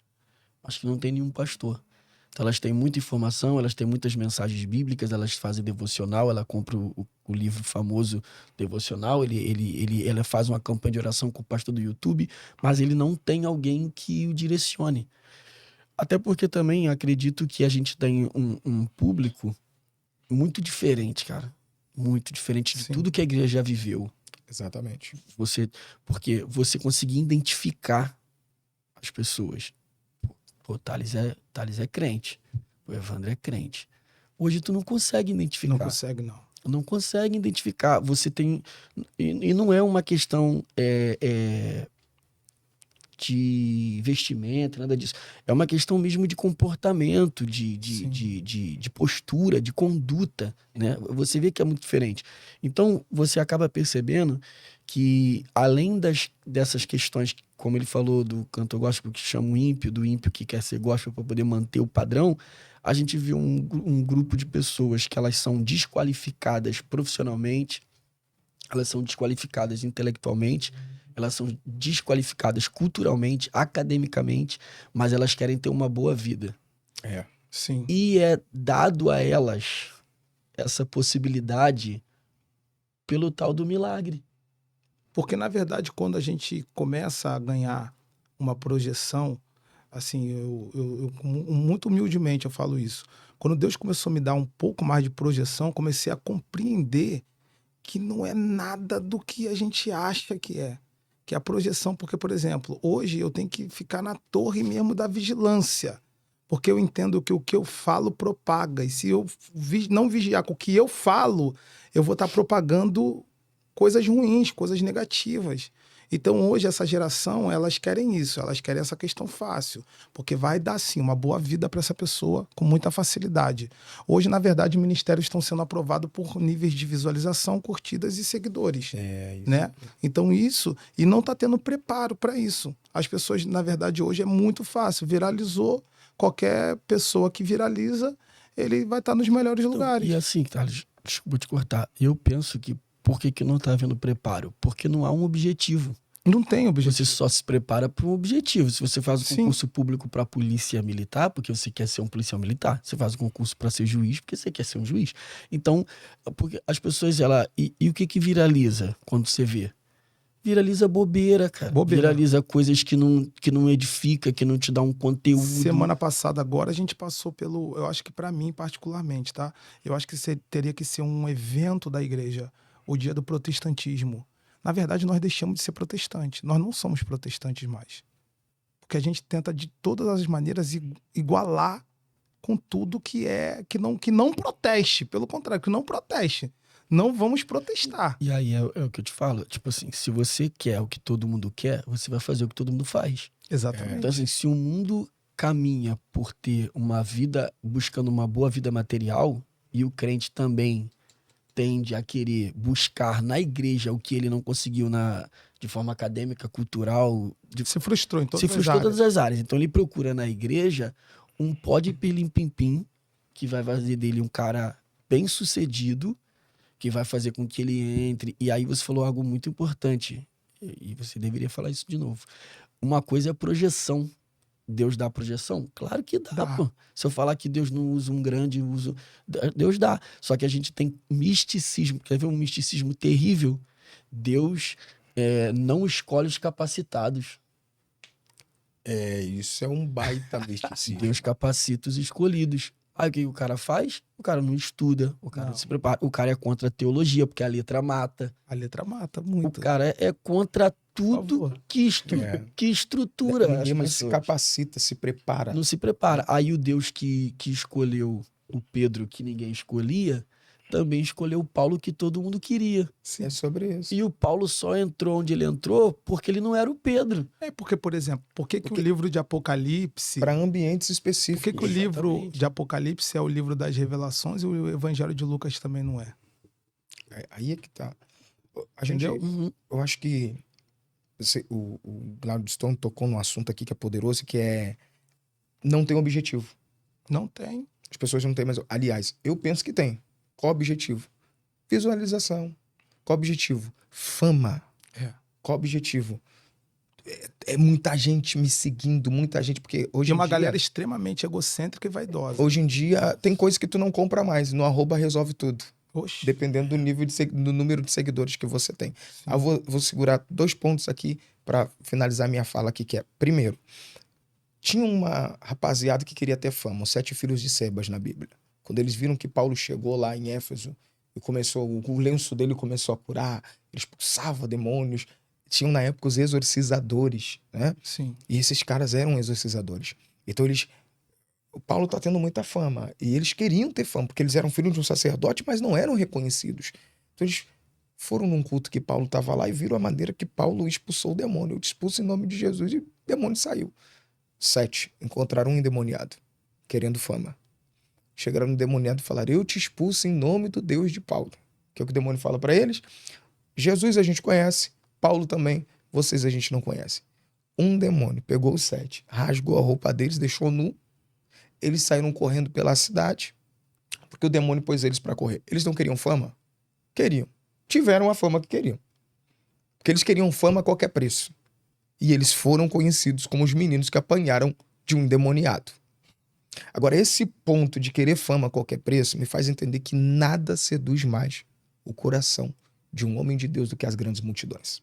B: mas que não tem nenhum pastor. Então, elas têm muita informação, elas têm muitas mensagens bíblicas, elas fazem devocional, ela compra o livro famoso devocional, ela faz uma campanha de oração com o pastor do YouTube, mas ele não tem alguém que o direcione. Até porque também acredito que a gente tem um público muito diferente, cara. Muito diferente de
A: Sim.
B: tudo que a igreja já viveu.
C: Exatamente.
B: Porque você conseguia identificar as pessoas. Pô, Thales é crente. O Evandro é crente. Hoje tu não consegue identificar.
A: Não consegue, não.
B: Não consegue identificar. Você tem... E não é uma questão de vestimenta, nada disso. É uma questão mesmo de comportamento,
A: Sim.
B: de postura, de conduta, né? Você vê que é muito diferente. Então, você acaba percebendo que, além dessas questões, como ele falou do cantor gospel que chama o ímpio, do ímpio que quer ser gospel para poder manter o padrão, a gente viu um grupo de pessoas que elas são desqualificadas profissionalmente, elas são desqualificadas intelectualmente, elas são desqualificadas culturalmente, academicamente, mas elas querem ter uma boa vida.
C: É.
A: Sim.
B: E é dado a elas essa possibilidade pelo tal do milagre.
A: Porque, na verdade, quando a gente começa a ganhar uma projeção, assim, muito humildemente eu falo isso. Quando Deus começou a me dar um pouco mais de projeção, comecei a compreender que não é nada do que a gente acha que é. Que é a projeção, porque, por exemplo, hoje eu tenho que ficar na torre mesmo da vigilância. Porque eu entendo que o que eu falo propaga. E se eu não vigiar com o que eu falo, eu vou estar propagando coisas ruins, coisas negativas. Então hoje essa geração, elas querem isso, elas querem essa questão fácil, porque vai dar sim uma boa vida para essa pessoa com muita facilidade. Hoje, na verdade, ministérios estão sendo aprovados por níveis de visualização, curtidas e seguidores,
C: Isso.
A: né? Então isso, e não está tendo preparo para isso. As pessoas, na verdade, hoje é muito fácil, viralizou, qualquer pessoa que viraliza, ele vai estar nos melhores lugares.
B: E assim, Thales, desculpa te cortar, eu penso que por que não está havendo preparo? Porque não há um objetivo.
A: Não tem objetivo.
B: Você só se prepara para um objetivo. Se você faz um
A: Sim.
B: concurso público para polícia militar, porque você quer ser um policial militar. Você faz um concurso para ser juiz, porque você quer ser um juiz. Então, porque as pessoas, e o que viraliza quando você vê? Viraliza bobeira, cara.
A: Bobeira.
B: Viraliza coisas que não edifica, que não te dá um conteúdo.
A: Semana passada, agora, a gente passou pelo... Eu acho que para mim, particularmente, tá? Eu acho que teria que ser um evento da igreja, o dia do protestantismo. Na verdade, nós deixamos de ser protestantes. Nós não somos protestantes mais. Porque a gente tenta, de todas as maneiras, igualar com tudo que não proteste. Pelo contrário, que não proteste. Não vamos protestar.
B: E aí é o que eu te falo. Tipo assim, se você quer o que todo mundo quer, você vai fazer o que todo mundo faz.
A: Exatamente.
B: Então, assim, se o mundo caminha por ter uma vida, buscando uma boa vida material, e o crente também tende a querer buscar na igreja o que ele não conseguiu de forma acadêmica, cultural...
A: Se frustrou em todas
B: se
A: as
B: frustrou em
A: áreas.
B: todas as áreas. Então ele procura na igreja um pó de pirlim-pim-pim, que vai fazer dele um cara bem sucedido, que vai fazer com que ele entre... E aí você falou algo muito importante, e você deveria falar isso de novo. Uma coisa é a projeção. Deus dá projeção? Claro que dá, pô. Se eu falar que Deus não usa um grande uso... Deus dá. Só que a gente tem misticismo. Quer ver um misticismo terrível? Deus não escolhe os capacitados.
C: Isso é um baita misticismo.
B: Deus capacita os escolhidos. Aí o que o cara faz? O cara não estuda, o cara não se prepara. O cara é contra a teologia, porque a letra mata.
A: A letra mata muito.
B: O cara é contra tudo que estrutura as
C: Ninguém mais se
B: pessoas.
C: capacita, se prepara.
B: Não se prepara. Aí o Deus que escolheu o Pedro que ninguém escolhia, também escolheu o Paulo que todo mundo queria.
C: É sobre isso.
B: E o Paulo só entrou onde ele entrou porque ele não era o Pedro.
A: Porque, por exemplo, por que o livro de Apocalipse...
C: Para ambientes
A: Por
C: específicos.
A: que o livro
B: Exatamente.
A: de Apocalipse é o livro das revelações e o Evangelho de Lucas também não é?
C: Aí é que tá. A gente,
B: Uhum.
C: eu acho que o Gladstone tocou num assunto aqui que é poderoso, que é não tem objetivo.
A: Não tem.
C: As pessoas não têm mais... Aliás, eu penso que tem. Qual o objetivo? Visualização. Qual o objetivo? Fama. Qual o objetivo? É muita gente me seguindo, muita gente, porque hoje
A: Tem
C: em
A: uma
C: dia...
A: galera extremamente egocêntrica e vaidosa.
C: Hoje em dia, tem coisa que tu não compra mais. No arroba resolve tudo.
A: Oxe.
C: Dependendo do nível do número de seguidores que você tem. Eu vou segurar 2 pontos aqui para finalizar minha fala aqui, que é, primeiro, tinha uma rapaziada que queria ter fama, os 7 filhos de Sebas na Bíblia. Quando eles viram que Paulo chegou lá em Éfeso e o lenço dele começou a curar, ele expulsava demônios. Tinham na época os exorcizadores, né?
A: Sim.
C: E esses caras eram exorcizadores. Então o Paulo tá tendo muita fama. E eles queriam ter fama, porque eles eram filhos de um sacerdote, mas não eram reconhecidos. Então eles foram num culto que Paulo estava lá e viram a maneira que Paulo expulsou o demônio. Eu te expulso em nome de Jesus e o demônio saiu. 7. Encontraram um endemoniado, querendo fama. Chegaram no endemoniado e falaram: eu te expulso em nome do Deus de Paulo. Que é o que o demônio fala para eles? Jesus a gente conhece, Paulo também, vocês a gente não conhece. Um demônio pegou os 7, rasgou a roupa deles, deixou nu. Eles saíram correndo pela cidade, porque o demônio pôs eles para correr. Eles não queriam fama? Queriam. Tiveram a fama que queriam. Porque eles queriam fama a qualquer preço. E eles foram conhecidos como os meninos que apanharam de um endemoniado. Agora, esse ponto de querer fama a qualquer preço me faz entender que nada seduz mais o coração de um homem de Deus do que as grandes multidões.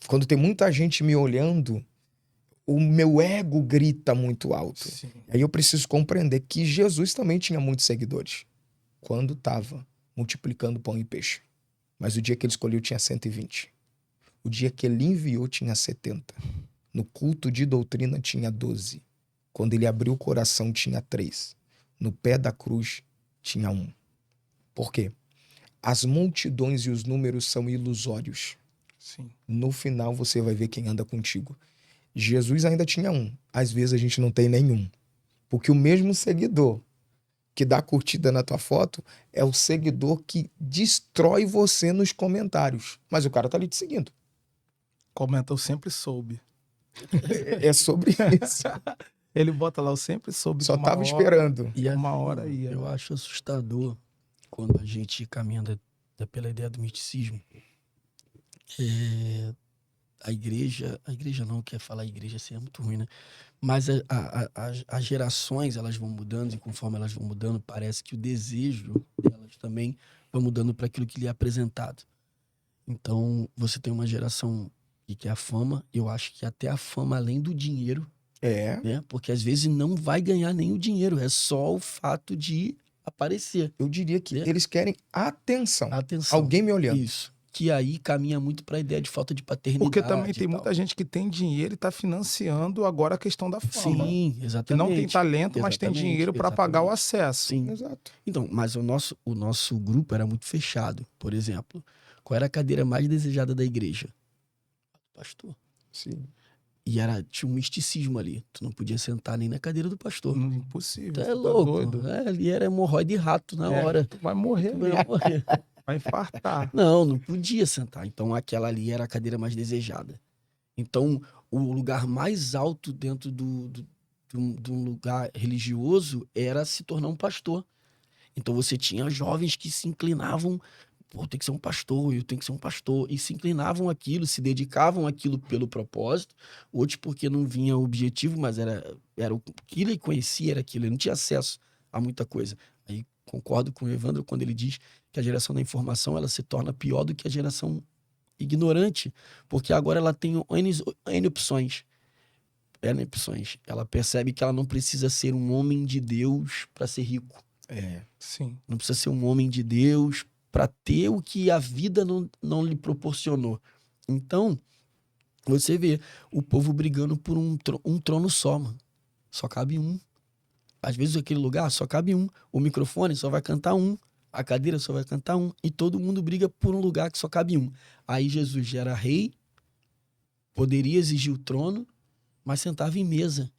C: Quando tem muita gente me olhando, o meu ego grita muito alto.
A: Sim.
C: Aí eu preciso compreender que Jesus também tinha muitos seguidores quando estava multiplicando pão e peixe. Mas o dia que ele escolheu tinha 120. O dia que ele enviou tinha 70. No culto de doutrina tinha 12. Quando ele abriu o coração tinha 3. No pé da cruz tinha 1. Por quê? As multidões e os números são ilusórios.
A: Sim.
C: No final você vai ver quem anda contigo. Jesus ainda tinha 1. Às vezes a gente não tem nenhum. Porque o mesmo seguidor que dá curtida na tua foto é o seguidor que destrói você nos comentários. Mas o cara tá ali te seguindo.
A: Comenta, eu sempre soube.
C: É sobre isso.
A: Ele bota lá, eu sempre soube.
C: Só
A: que uma
C: tava
A: hora-
C: esperando.
B: E
A: Uma
B: assim,
A: hora ia,
B: eu
A: né?
B: acho assustador quando a gente caminha pela ideia do misticismo. A igreja não quer falar igreja, assim, é muito ruim, né? Mas as gerações, elas vão mudando, e conforme elas vão mudando, parece que o desejo delas também vai mudando para aquilo que lhe é apresentado. Então, você tem uma geração que quer a fama, eu acho que até a fama além do dinheiro,
C: É,
B: né? Porque às vezes não vai ganhar nem o dinheiro, é só o fato de aparecer.
C: eu diria que
B: É.
C: eles querem atenção.
B: Atenção.
C: Alguém me olhando.
B: Isso. Que aí caminha muito para a ideia de falta de paternidade.
A: Porque também tem
B: e tal.
A: muita gente que tem dinheiro e tá financiando agora a questão da fama.
B: Sim,
A: Que
B: exatamente.
A: não tem talento, mas tem
B: Exatamente,
A: dinheiro para pagar o
B: exatamente.
A: acesso.
B: Sim.
C: Exato.
B: Então, mas o nosso grupo era muito fechado. Por exemplo, qual era a cadeira mais desejada da igreja? Pastor.
C: Sim.
B: E tinha um misticismo ali. Tu não podia sentar nem na cadeira do pastor.
A: Impossível.
B: Tu é
A: você tá
B: louco.
A: doido.
B: Ali era hemorroide e rato na hora.
A: Tu vai morrer,
B: Tu ia morrer.
A: vai infartar.
B: Não podia sentar. Então aquela ali era a cadeira mais desejada. Então o lugar mais alto dentro de um lugar religioso era se tornar um pastor. Então você tinha jovens que se inclinavam, pô, tem que ser um pastor, eu tenho que ser um pastor, e se inclinavam àquilo, se dedicavam àquilo pelo propósito, outros porque não vinha o objetivo, mas era o que ele conhecia, era aquilo, ele não tinha acesso a muita coisa. Aí concordo com o Evandro quando ele diz que a geração da informação ela se torna pior do que a geração ignorante, porque agora ela tem N opções. N opções. Ela percebe que ela não precisa ser um homem de Deus para ser rico.
C: É.
A: Sim.
B: Não precisa ser um homem de Deus para ter o que a vida não lhe proporcionou. Então, você vê o povo brigando por um trono só, mano. Só cabe um. Às vezes, aquele lugar só cabe um. O microfone só vai cantar um. A cadeira só vai cantar um. E todo mundo briga por um lugar que só cabe um. Aí Jesus já era rei, poderia exigir o trono, mas sentava em mesa.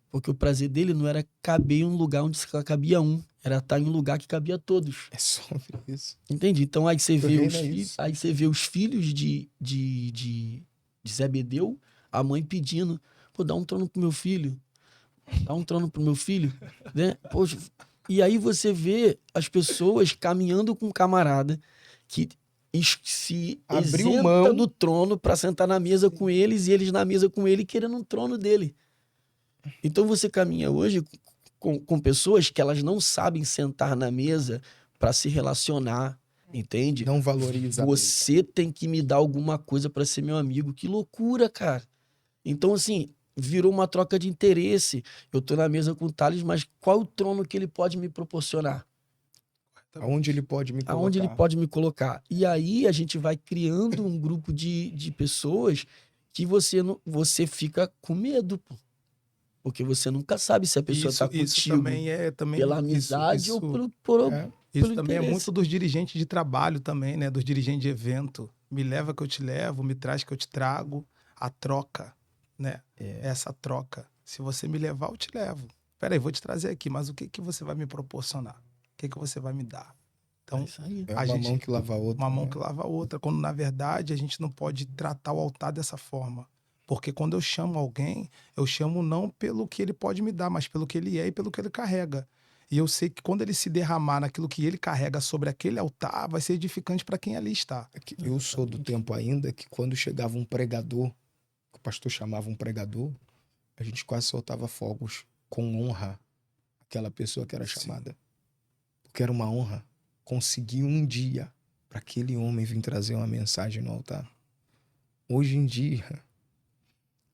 B: Porque o prazer dele não era caber em um lugar onde só cabia um. Era estar em um lugar que cabia todos.
C: É sobre isso.
B: Entende? Então aí você vê
C: reino é isso.
B: aí você vê os filhos de Zebedeu, a mãe pedindo, pô, dá um trono pro meu filho. Dá um trono pro meu filho. Né? Poxa, e aí você vê as pessoas caminhando com um camarada que se
C: Abriu
B: isenta
C: mão.
B: do trono para sentar na mesa com eles e eles na mesa com ele querendo um trono dele. Então você caminha hoje com pessoas que elas não sabem sentar na mesa para se relacionar, entende?
C: Não valoriza.
B: Você tem que me dar alguma coisa para ser meu amigo. Que loucura, cara. Então, assim, virou uma troca de interesse. Eu tô na mesa com o Thales, mas qual o trono que ele pode me proporcionar?
C: Aonde ele pode me colocar?
B: Aonde ele pode me colocar? E aí a gente vai criando um grupo de pessoas que você fica com medo, pô. Porque você nunca sabe se a pessoa tá
A: Isso
B: contigo
A: também
B: pela amizade ou pelo
A: isso também é
B: interesse.
A: muito dos dirigentes de trabalho também, né? Dos dirigentes de evento. Me leva que eu te levo, me traz que eu te trago. A troca, né? Essa troca. Se você me levar, eu te levo. Peraí, vou te trazer aqui, mas o que que você vai me proporcionar? O que que você vai me dar? Então,
B: isso aí.
C: É
A: a
C: uma
A: gente,
C: mão que lava a outra.
A: uma mão
C: né?
A: que lava a outra, quando na verdade a gente não pode tratar o altar dessa forma. Porque quando eu chamo alguém, eu chamo não pelo que ele pode me dar, mas pelo que ele é e pelo que ele carrega. E eu sei que quando ele se derramar naquilo que ele carrega sobre aquele altar, vai ser edificante para quem ali está.
C: É que eu sou do tempo ainda que quando chegava um pregador, que o pastor chamava um pregador, a gente quase soltava fogos com honra àquela pessoa que era
A: Sim.
C: chamada. Porque era uma honra conseguir um dia para aquele homem vir trazer uma mensagem no altar. Hoje em dia,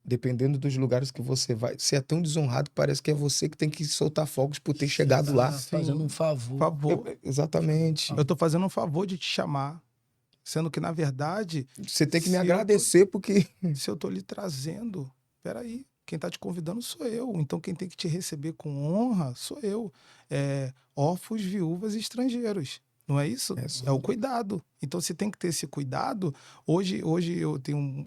C: dependendo dos lugares que você vai, você é tão desonrado que parece que é você que tem que soltar fogos por ter chegado lá.
B: Tá fazendo um
A: Por
B: favor.
A: favor,
C: Exatamente.
A: eu tô fazendo um favor de te chamar. Sendo que, na verdade,
C: Você tem que me
A: se eu tô-
C: agradecer porque
A: se eu tô lhe trazendo, peraí, quem tá te convidando sou eu. Então quem tem que te receber com honra sou eu. Órfãos, viúvas e estrangeiros. Não é isso?
C: É,
A: É o cuidado. Então você tem que ter esse cuidado. Hoje eu tenho,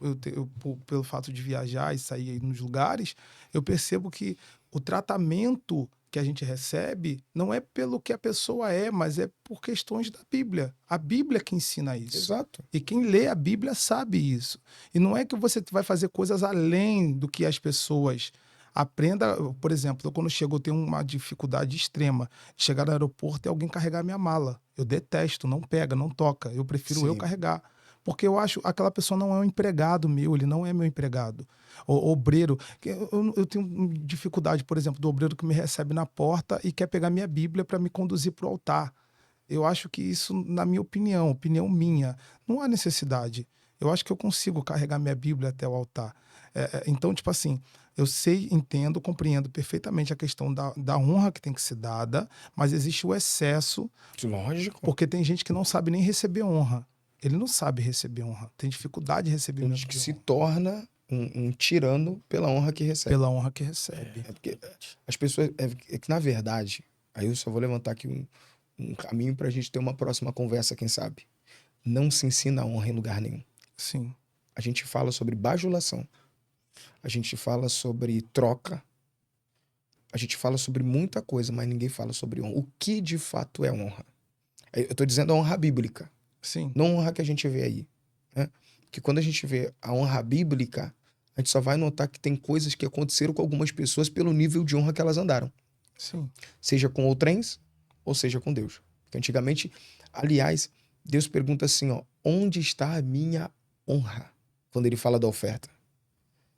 A: pelo fato de viajar e sair aí nos lugares, eu percebo que o tratamento que a gente recebe não é pelo que a pessoa é, mas é por questões da Bíblia. A Bíblia que ensina isso.
C: exato.
A: E quem lê a Bíblia sabe isso. E não é que você vai fazer coisas além do que as pessoas aprendam. Por exemplo, eu, quando chego, eu tenho uma dificuldade extrema de chegar no aeroporto e alguém carregar minha mala. Eu detesto, não pega, não toca. Eu prefiro eu
C: Sim.
A: carregar. Porque eu acho que aquela pessoa não é um empregado meu, ele não é meu empregado. O obreiro. Eu tenho dificuldade, por exemplo, do obreiro que me recebe na porta e quer pegar minha Bíblia para me conduzir para o altar. Eu acho que isso, na minha opinião minha, não há necessidade. Eu acho que eu consigo carregar minha Bíblia até o altar. Então, tipo assim, eu sei, entendo, compreendo perfeitamente a questão da honra que tem que ser dada, mas existe o excesso,
C: Lógico.
A: porque tem gente que não sabe nem receber honra. Ele não sabe receber honra. Tem dificuldade de receber
C: Tem
A: mesmo
C: gente que
A: de
C: se
A: honra,
C: torna um tirano pela honra que recebe.
A: pela honra que recebe.
C: É porque as pessoas. É que, na verdade, aí eu só vou levantar aqui um caminho pra gente ter uma próxima conversa, quem sabe. Não se ensina a honra em lugar nenhum.
A: Sim,
C: A gente fala sobre bajulação. A gente fala sobre troca. A gente fala sobre muita coisa, mas ninguém fala sobre honra. O que de fato é honra? Eu tô dizendo a honra bíblica,
A: sim,
C: não a honra que a gente vê aí. Né? Porque quando a gente vê a honra bíblica, a gente só vai notar que tem coisas que aconteceram com algumas pessoas pelo nível de honra que elas andaram.
A: sim.
C: Seja com outrens, ou seja com Deus. Porque antigamente, aliás, Deus pergunta assim, ó, onde está a minha honra? Quando ele fala da oferta.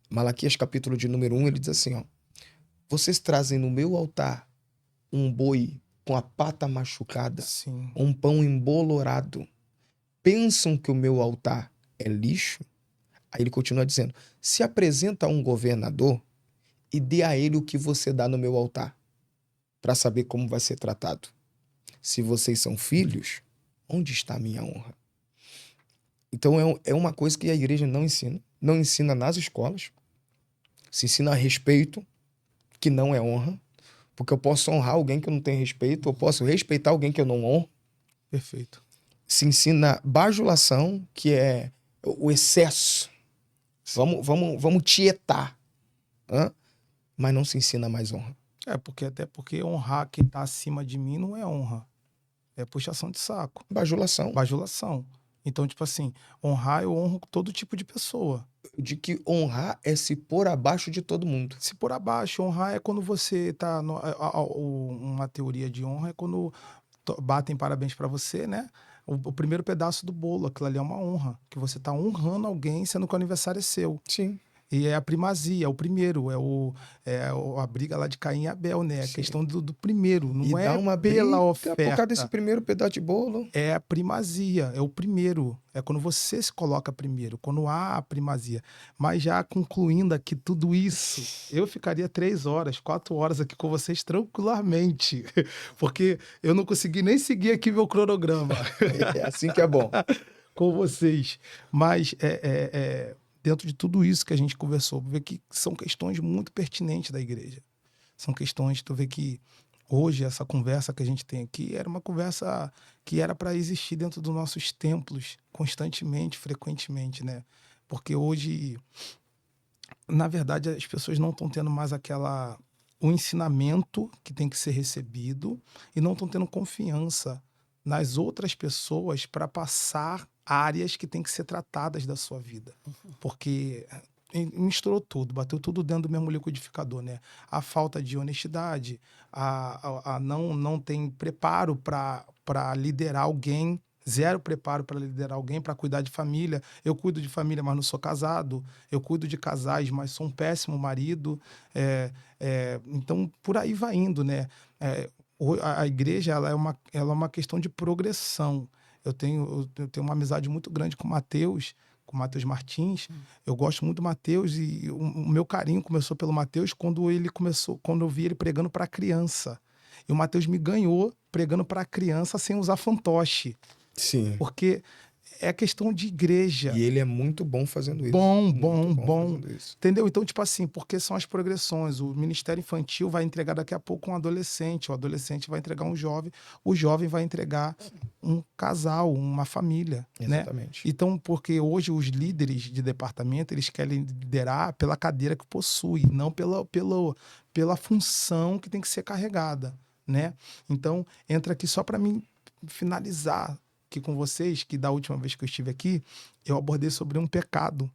C: Malaquias capítulo de número 1, ele diz assim, ó, vocês trazem no meu altar um boi com a pata machucada,
A: Sim.
C: um pão embolorado. Pensam que o meu altar é lixo? Aí ele continua dizendo, se apresenta a um governador e dê a ele o que você dá no meu altar, para saber como vai ser tratado. Se vocês são filhos, onde está a minha honra? Então é uma coisa que a igreja não ensina. Não ensina nas escolas. Se ensina a respeito, que não é honra. Porque eu posso honrar alguém que eu não tenho respeito, eu posso respeitar alguém que eu não honro.
A: Perfeito.
C: Se ensina bajulação, que é o excesso. Vamos tietar. Hã? Mas não se ensina mais honra.
A: Até porque honrar quem está acima de mim não é honra. É puxação de saco.
C: Bajulação.
A: Bajulação. Então, tipo assim, honrar, eu honro todo tipo de pessoa.
C: De que honrar é se pôr abaixo de todo mundo.
A: Se por abaixo, honrar é quando você tá. Uma teoria de honra é quando batem parabéns para você, né? O primeiro pedaço do bolo, aquilo ali é uma honra. Que você tá honrando alguém, sendo que o aniversário é seu.
C: Sim.
A: E é a primazia, é o primeiro, a briga lá de Caim e Abel, né? A
C: Sim.
A: questão do primeiro, não
C: E
A: é
C: dá uma
A: pela
C: briga
A: oferta.
C: por causa desse primeiro pedaço de bolo.
A: É a primazia, é o primeiro. É quando você se coloca primeiro, quando há a primazia. Mas já concluindo aqui tudo isso, eu ficaria 3 horas, 4 horas aqui com vocês tranquilamente. Porque eu não consegui nem seguir aqui meu cronograma
C: É assim que é bom.
A: com vocês. Mas dentro de tudo isso que a gente conversou, vê que são questões muito pertinentes da igreja. São questões, tu vê que hoje essa conversa que a gente tem aqui era uma conversa que era para existir dentro dos nossos templos constantemente, frequentemente, né? Porque hoje, na verdade, as pessoas não estão tendo mais o ensinamento que tem que ser recebido e não estão tendo confiança nas outras pessoas para passar áreas que têm que ser tratadas da sua vida. Porque misturou tudo, bateu tudo dentro do mesmo liquidificador, né? A falta de honestidade, a não tem preparo para liderar alguém, zero preparo para liderar alguém, para cuidar de família. Eu cuido de família, mas não sou casado. Eu cuido de casais, mas sou um péssimo marido. Então, por aí vai indo, né? A igreja ela é uma questão de progressão. Eu tenho uma amizade muito grande com o Mateus Martins. Eu gosto muito do Mateus e o meu carinho começou pelo Mateus quando eu vi ele pregando para criança. E o Mateus me ganhou pregando para criança sem usar fantoche.
C: Sim.
A: Porque é questão de igreja.
C: E ele é muito bom fazendo isso.
A: Bom.
C: Fazendo isso.
A: Entendeu? Então, tipo assim, porque são as progressões. O Ministério Infantil vai entregar daqui a pouco um adolescente, o adolescente vai entregar um jovem, o jovem vai entregar um casal, uma família.
C: Exatamente.
A: Né? Então, porque hoje os líderes de departamento, eles querem liderar pela cadeira que possui, não pela função que tem que ser carregada. Né? Então, entra aqui só para mim finalizar aqui com vocês, que da última vez que eu estive aqui, eu abordei sobre um pecado,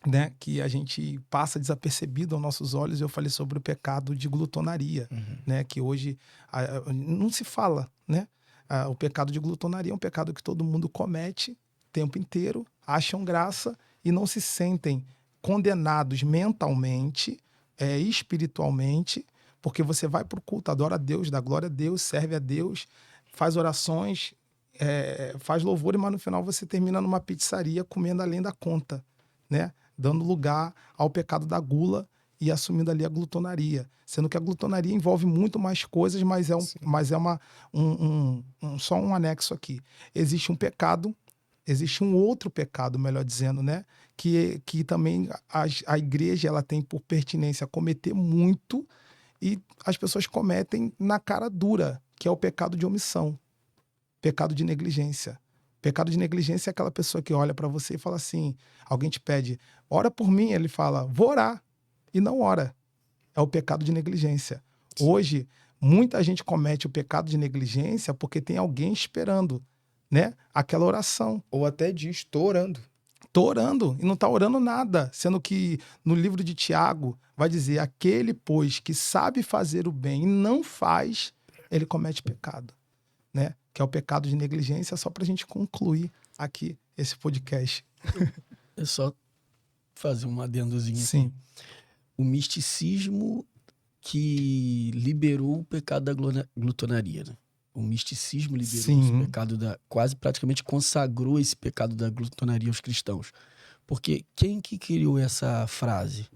A: né, que a gente passa desapercebido aos nossos olhos. Eu falei sobre o pecado de glutonaria, né, que hoje não se fala, né? O pecado de glutonaria é um pecado que todo mundo comete o tempo inteiro, acham graça e não se sentem condenados mentalmente, espiritualmente, porque você vai para o culto, adora a Deus, dá glória a Deus, serve a Deus, faz orações, faz louvor, mas no final você termina numa pizzaria comendo além da conta, né? Dando lugar ao pecado da gula e assumindo ali a glutonaria. Sendo que a glutonaria envolve muito mais coisas, mas só um anexo aqui. Existe um outro pecado, melhor dizendo, né? Que também a igreja ela tem por pertinência a cometer muito e as pessoas cometem na cara dura, que é o pecado de omissão. Pecado de negligência. Pecado de negligência é aquela pessoa que olha para você e fala assim, alguém te pede, ora por mim, ele fala, vou orar, e não ora. É o pecado de negligência. Hoje, muita gente comete o pecado de negligência porque tem alguém esperando, né? Aquela oração.
C: Ou até diz, tô orando.
A: Tô orando e não tá orando nada, sendo que no livro de Tiago vai dizer, aquele, pois, que sabe fazer o bem e não faz, ele comete pecado, né? Que é o pecado de negligência, só para a gente concluir aqui esse podcast.
B: É só fazer um adendozinho.
A: Sim.
B: Aqui. O misticismo que liberou o pecado da glutonaria, né? O misticismo liberou esse pecado quase praticamente consagrou esse pecado da glutonaria aos cristãos. Porque quem que criou essa frase?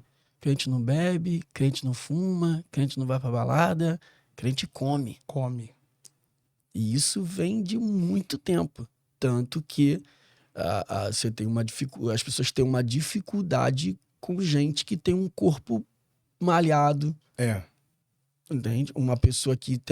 B: Crente não bebe, crente não fuma, crente não vai pra balada, crente come.
A: Come.
B: E isso vem de muito tempo. Tanto que você tem as pessoas têm uma dificuldade com gente que tem um corpo malhado. Entende? Uma pessoa que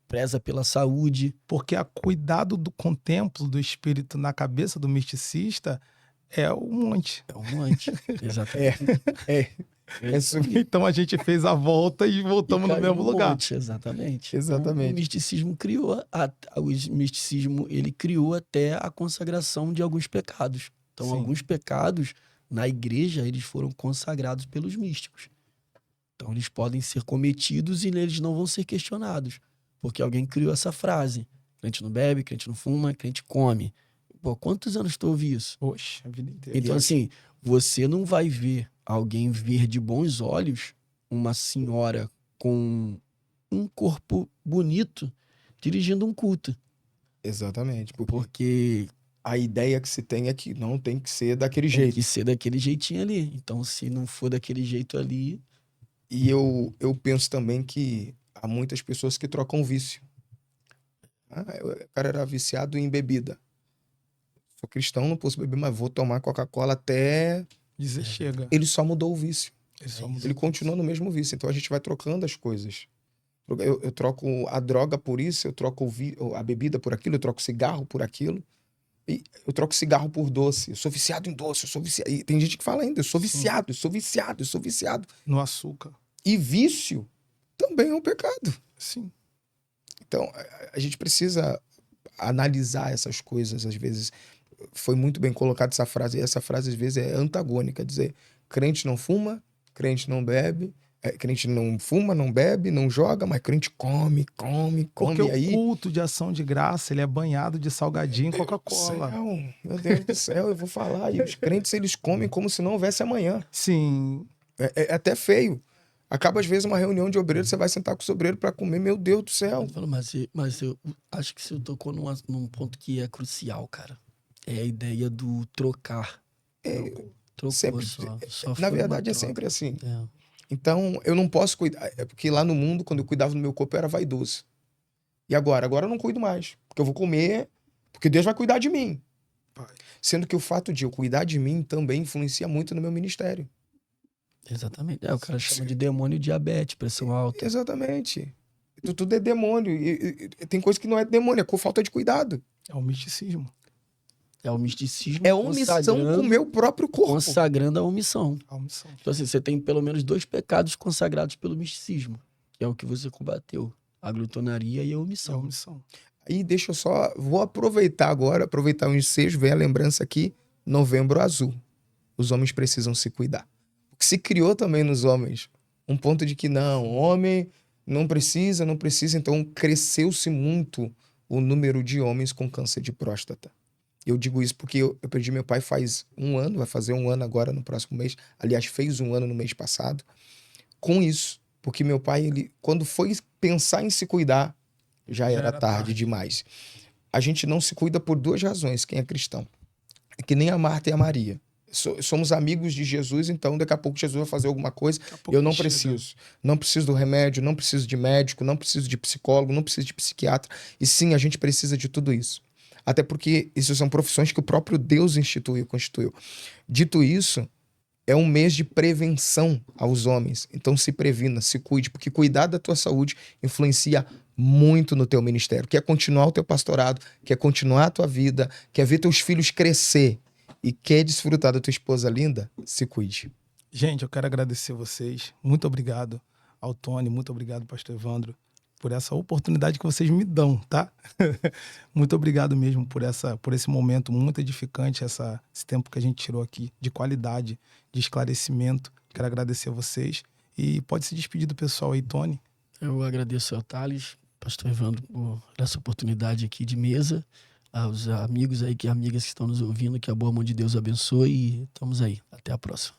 B: preza pela saúde.
A: Porque a cuidado com o templo do espírito na cabeça do misticista é um monte.
B: É um monte. Exatamente.
A: Então a gente fez a volta e voltamos no mesmo lugar.
B: Exatamente.
C: Exatamente.
B: O misticismo ele criou até a consagração de alguns pecados. Então,
A: Sim.
B: alguns pecados na igreja eles foram consagrados pelos místicos. Então, eles podem ser cometidos e eles não vão ser questionados, porque alguém criou essa frase: crente não bebe, crente não fuma, crente come. Pô, quantos anos tu ouve isso?
A: Oxe, a vida inteira.
B: Então, assim, Você não vai ver alguém ver de bons olhos uma senhora com um corpo bonito dirigindo um culto.
C: Exatamente, porque
B: Porque
C: a ideia que se tem é que não tem que ser daquele
B: tem
C: jeito.
B: que ser daquele jeitinho ali. Então, se não for daquele jeito ali,
C: E eu penso também que há muitas pessoas que trocam vício. O cara era viciado em bebida. Sou cristão, não posso beber, mas vou tomar Coca-Cola até...
A: Dizer chega.
C: Ele só mudou o vício.
A: Ele só
B: É
A: mudou
C: Ele
A: o
C: continua no mesmo vício. Então a gente vai trocando as coisas. Eu troco a droga por isso, eu troco a bebida por aquilo, eu troco cigarro por aquilo. E eu troco cigarro por doce. Eu sou viciado em doce, eu sou viciado. E tem gente que fala ainda, eu sou
A: Sim.
C: viciado, eu sou viciado, eu sou viciado.
A: no açúcar.
C: E vício também é um pecado.
A: Sim.
C: Então a gente precisa analisar essas coisas. Às vezes foi muito bem colocada essa frase, e essa frase às vezes é antagônica, dizer crente não fuma, crente não bebe, crente não fuma, não bebe, não joga, mas crente come.
A: Porque
C: E aí,
A: o culto de ação de graça, ele é banhado de salgadinho e
C: Deus do
A: Coca-Cola.
C: céu, meu Deus do céu, eu vou falar. E os crentes, eles comem como se não houvesse amanhã.
A: Sim.
C: É até feio. Acaba às vezes uma reunião de obreiros, você vai sentar com os obreiros para comer, meu Deus do céu.
B: eu falo, mas eu acho que você tocou num ponto que é crucial, cara. É a ideia do trocar. Trocou
C: Sempre,
B: só
C: na
B: foi uma
C: verdade é
B: troca.
C: sempre assim.
B: É.
C: Então, eu não posso cuidar. É porque lá no mundo, quando eu cuidava do meu corpo, eu era vaidoso. E agora? Agora eu não cuido mais. Porque eu vou comer, porque Deus vai cuidar de mim.
A: Pai.
C: Sendo que o fato de eu cuidar de mim também influencia muito no meu ministério.
B: Exatamente. O cara chama de demônio diabetes, pressão alta.
C: Exatamente. Tudo é demônio. E tem coisa que não é demônio, é com falta de cuidado.
A: É o misticismo.
B: É o misticismo
C: É omissão com o meu próprio corpo.
B: consagrando a omissão.
A: A omissão.
B: Então, assim, você tem pelo menos 2 pecados consagrados pelo misticismo, que é o que você combateu: a glutonaria e a
A: É a
B: omissão.
A: omissão.
C: Aí deixa eu só... Vou aproveitar agora, aproveitar o ensejo, vem a lembrança aqui, Novembro Azul. Os homens precisam se cuidar. Porque se criou também nos homens um ponto de que não, homem não precisa, então cresceu-se muito o número de homens com câncer de próstata. Eu digo isso porque eu perdi meu pai faz 1 ano, vai fazer 1 ano agora no próximo mês. Aliás, fez 1 ano no mês passado. Com isso, porque meu pai, ele, quando foi pensar em se cuidar, já era tarde demais. A gente não se cuida por 2 razões, quem é cristão. É que nem a Marta e a Maria. Somos amigos de Jesus, então daqui a pouco Jesus vai fazer alguma coisa. Eu não preciso. Não preciso do remédio, não preciso de médico, não preciso de psicólogo, não preciso de psiquiatra. E sim, a gente precisa de tudo isso. Até porque isso são profissões que o próprio Deus constituiu. Dito isso, é um mês de prevenção aos homens. Então se previna, se cuide, porque cuidar da tua saúde influencia muito no teu ministério. Quer continuar o teu pastorado, quer continuar a tua vida, quer ver teus filhos crescer e quer desfrutar da tua esposa linda, se cuide.
A: Gente, eu quero agradecer vocês. Muito obrigado ao Tony, muito obrigado, pastor Evandro, por essa oportunidade que vocês me dão, tá? Muito obrigado mesmo por esse momento muito edificante, esse tempo que a gente tirou aqui de qualidade, de esclarecimento. Quero agradecer a vocês. E pode se despedir do pessoal aí, Tony.
B: Eu agradeço ao Thales, pastor Evandro, por essa oportunidade aqui de mesa, aos amigos aí, amigas que estão nos ouvindo, que a boa mão de Deus abençoe e estamos aí. Até a próxima.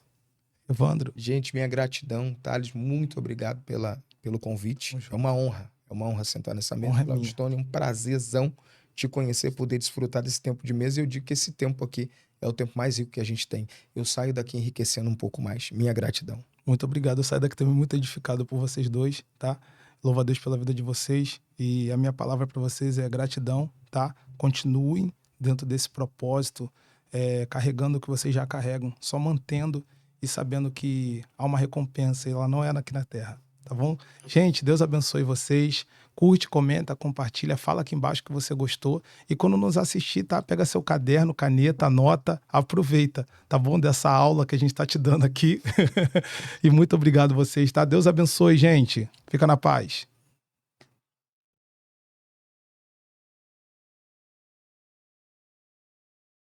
A: Evandro.
C: Gente, minha gratidão. Thales, muito obrigado pelo convite. É uma honra sentar nessa mesa. Tony, é um prazerzão te conhecer, poder desfrutar desse tempo de mesa. E eu digo que esse tempo aqui é o tempo mais rico que a gente tem. Eu saio daqui enriquecendo um pouco mais. Minha gratidão.
A: Muito obrigado. Eu saio daqui também muito edificado por vocês dois, tá? Louvo a Deus pela vida de vocês. E a minha palavra para vocês é gratidão, tá? Continuem dentro desse propósito, carregando o que vocês já carregam, só mantendo e sabendo que há uma recompensa e ela não é aqui na terra, tá bom? Gente, Deus abençoe vocês. Curte, comenta, compartilha, fala aqui embaixo que você gostou. E quando nos assistir, tá? Pega seu caderno, caneta, anota, aproveita, tá bom? Dessa aula que a gente tá te dando aqui. E muito obrigado vocês, tá? Deus abençoe, gente. Fica na paz.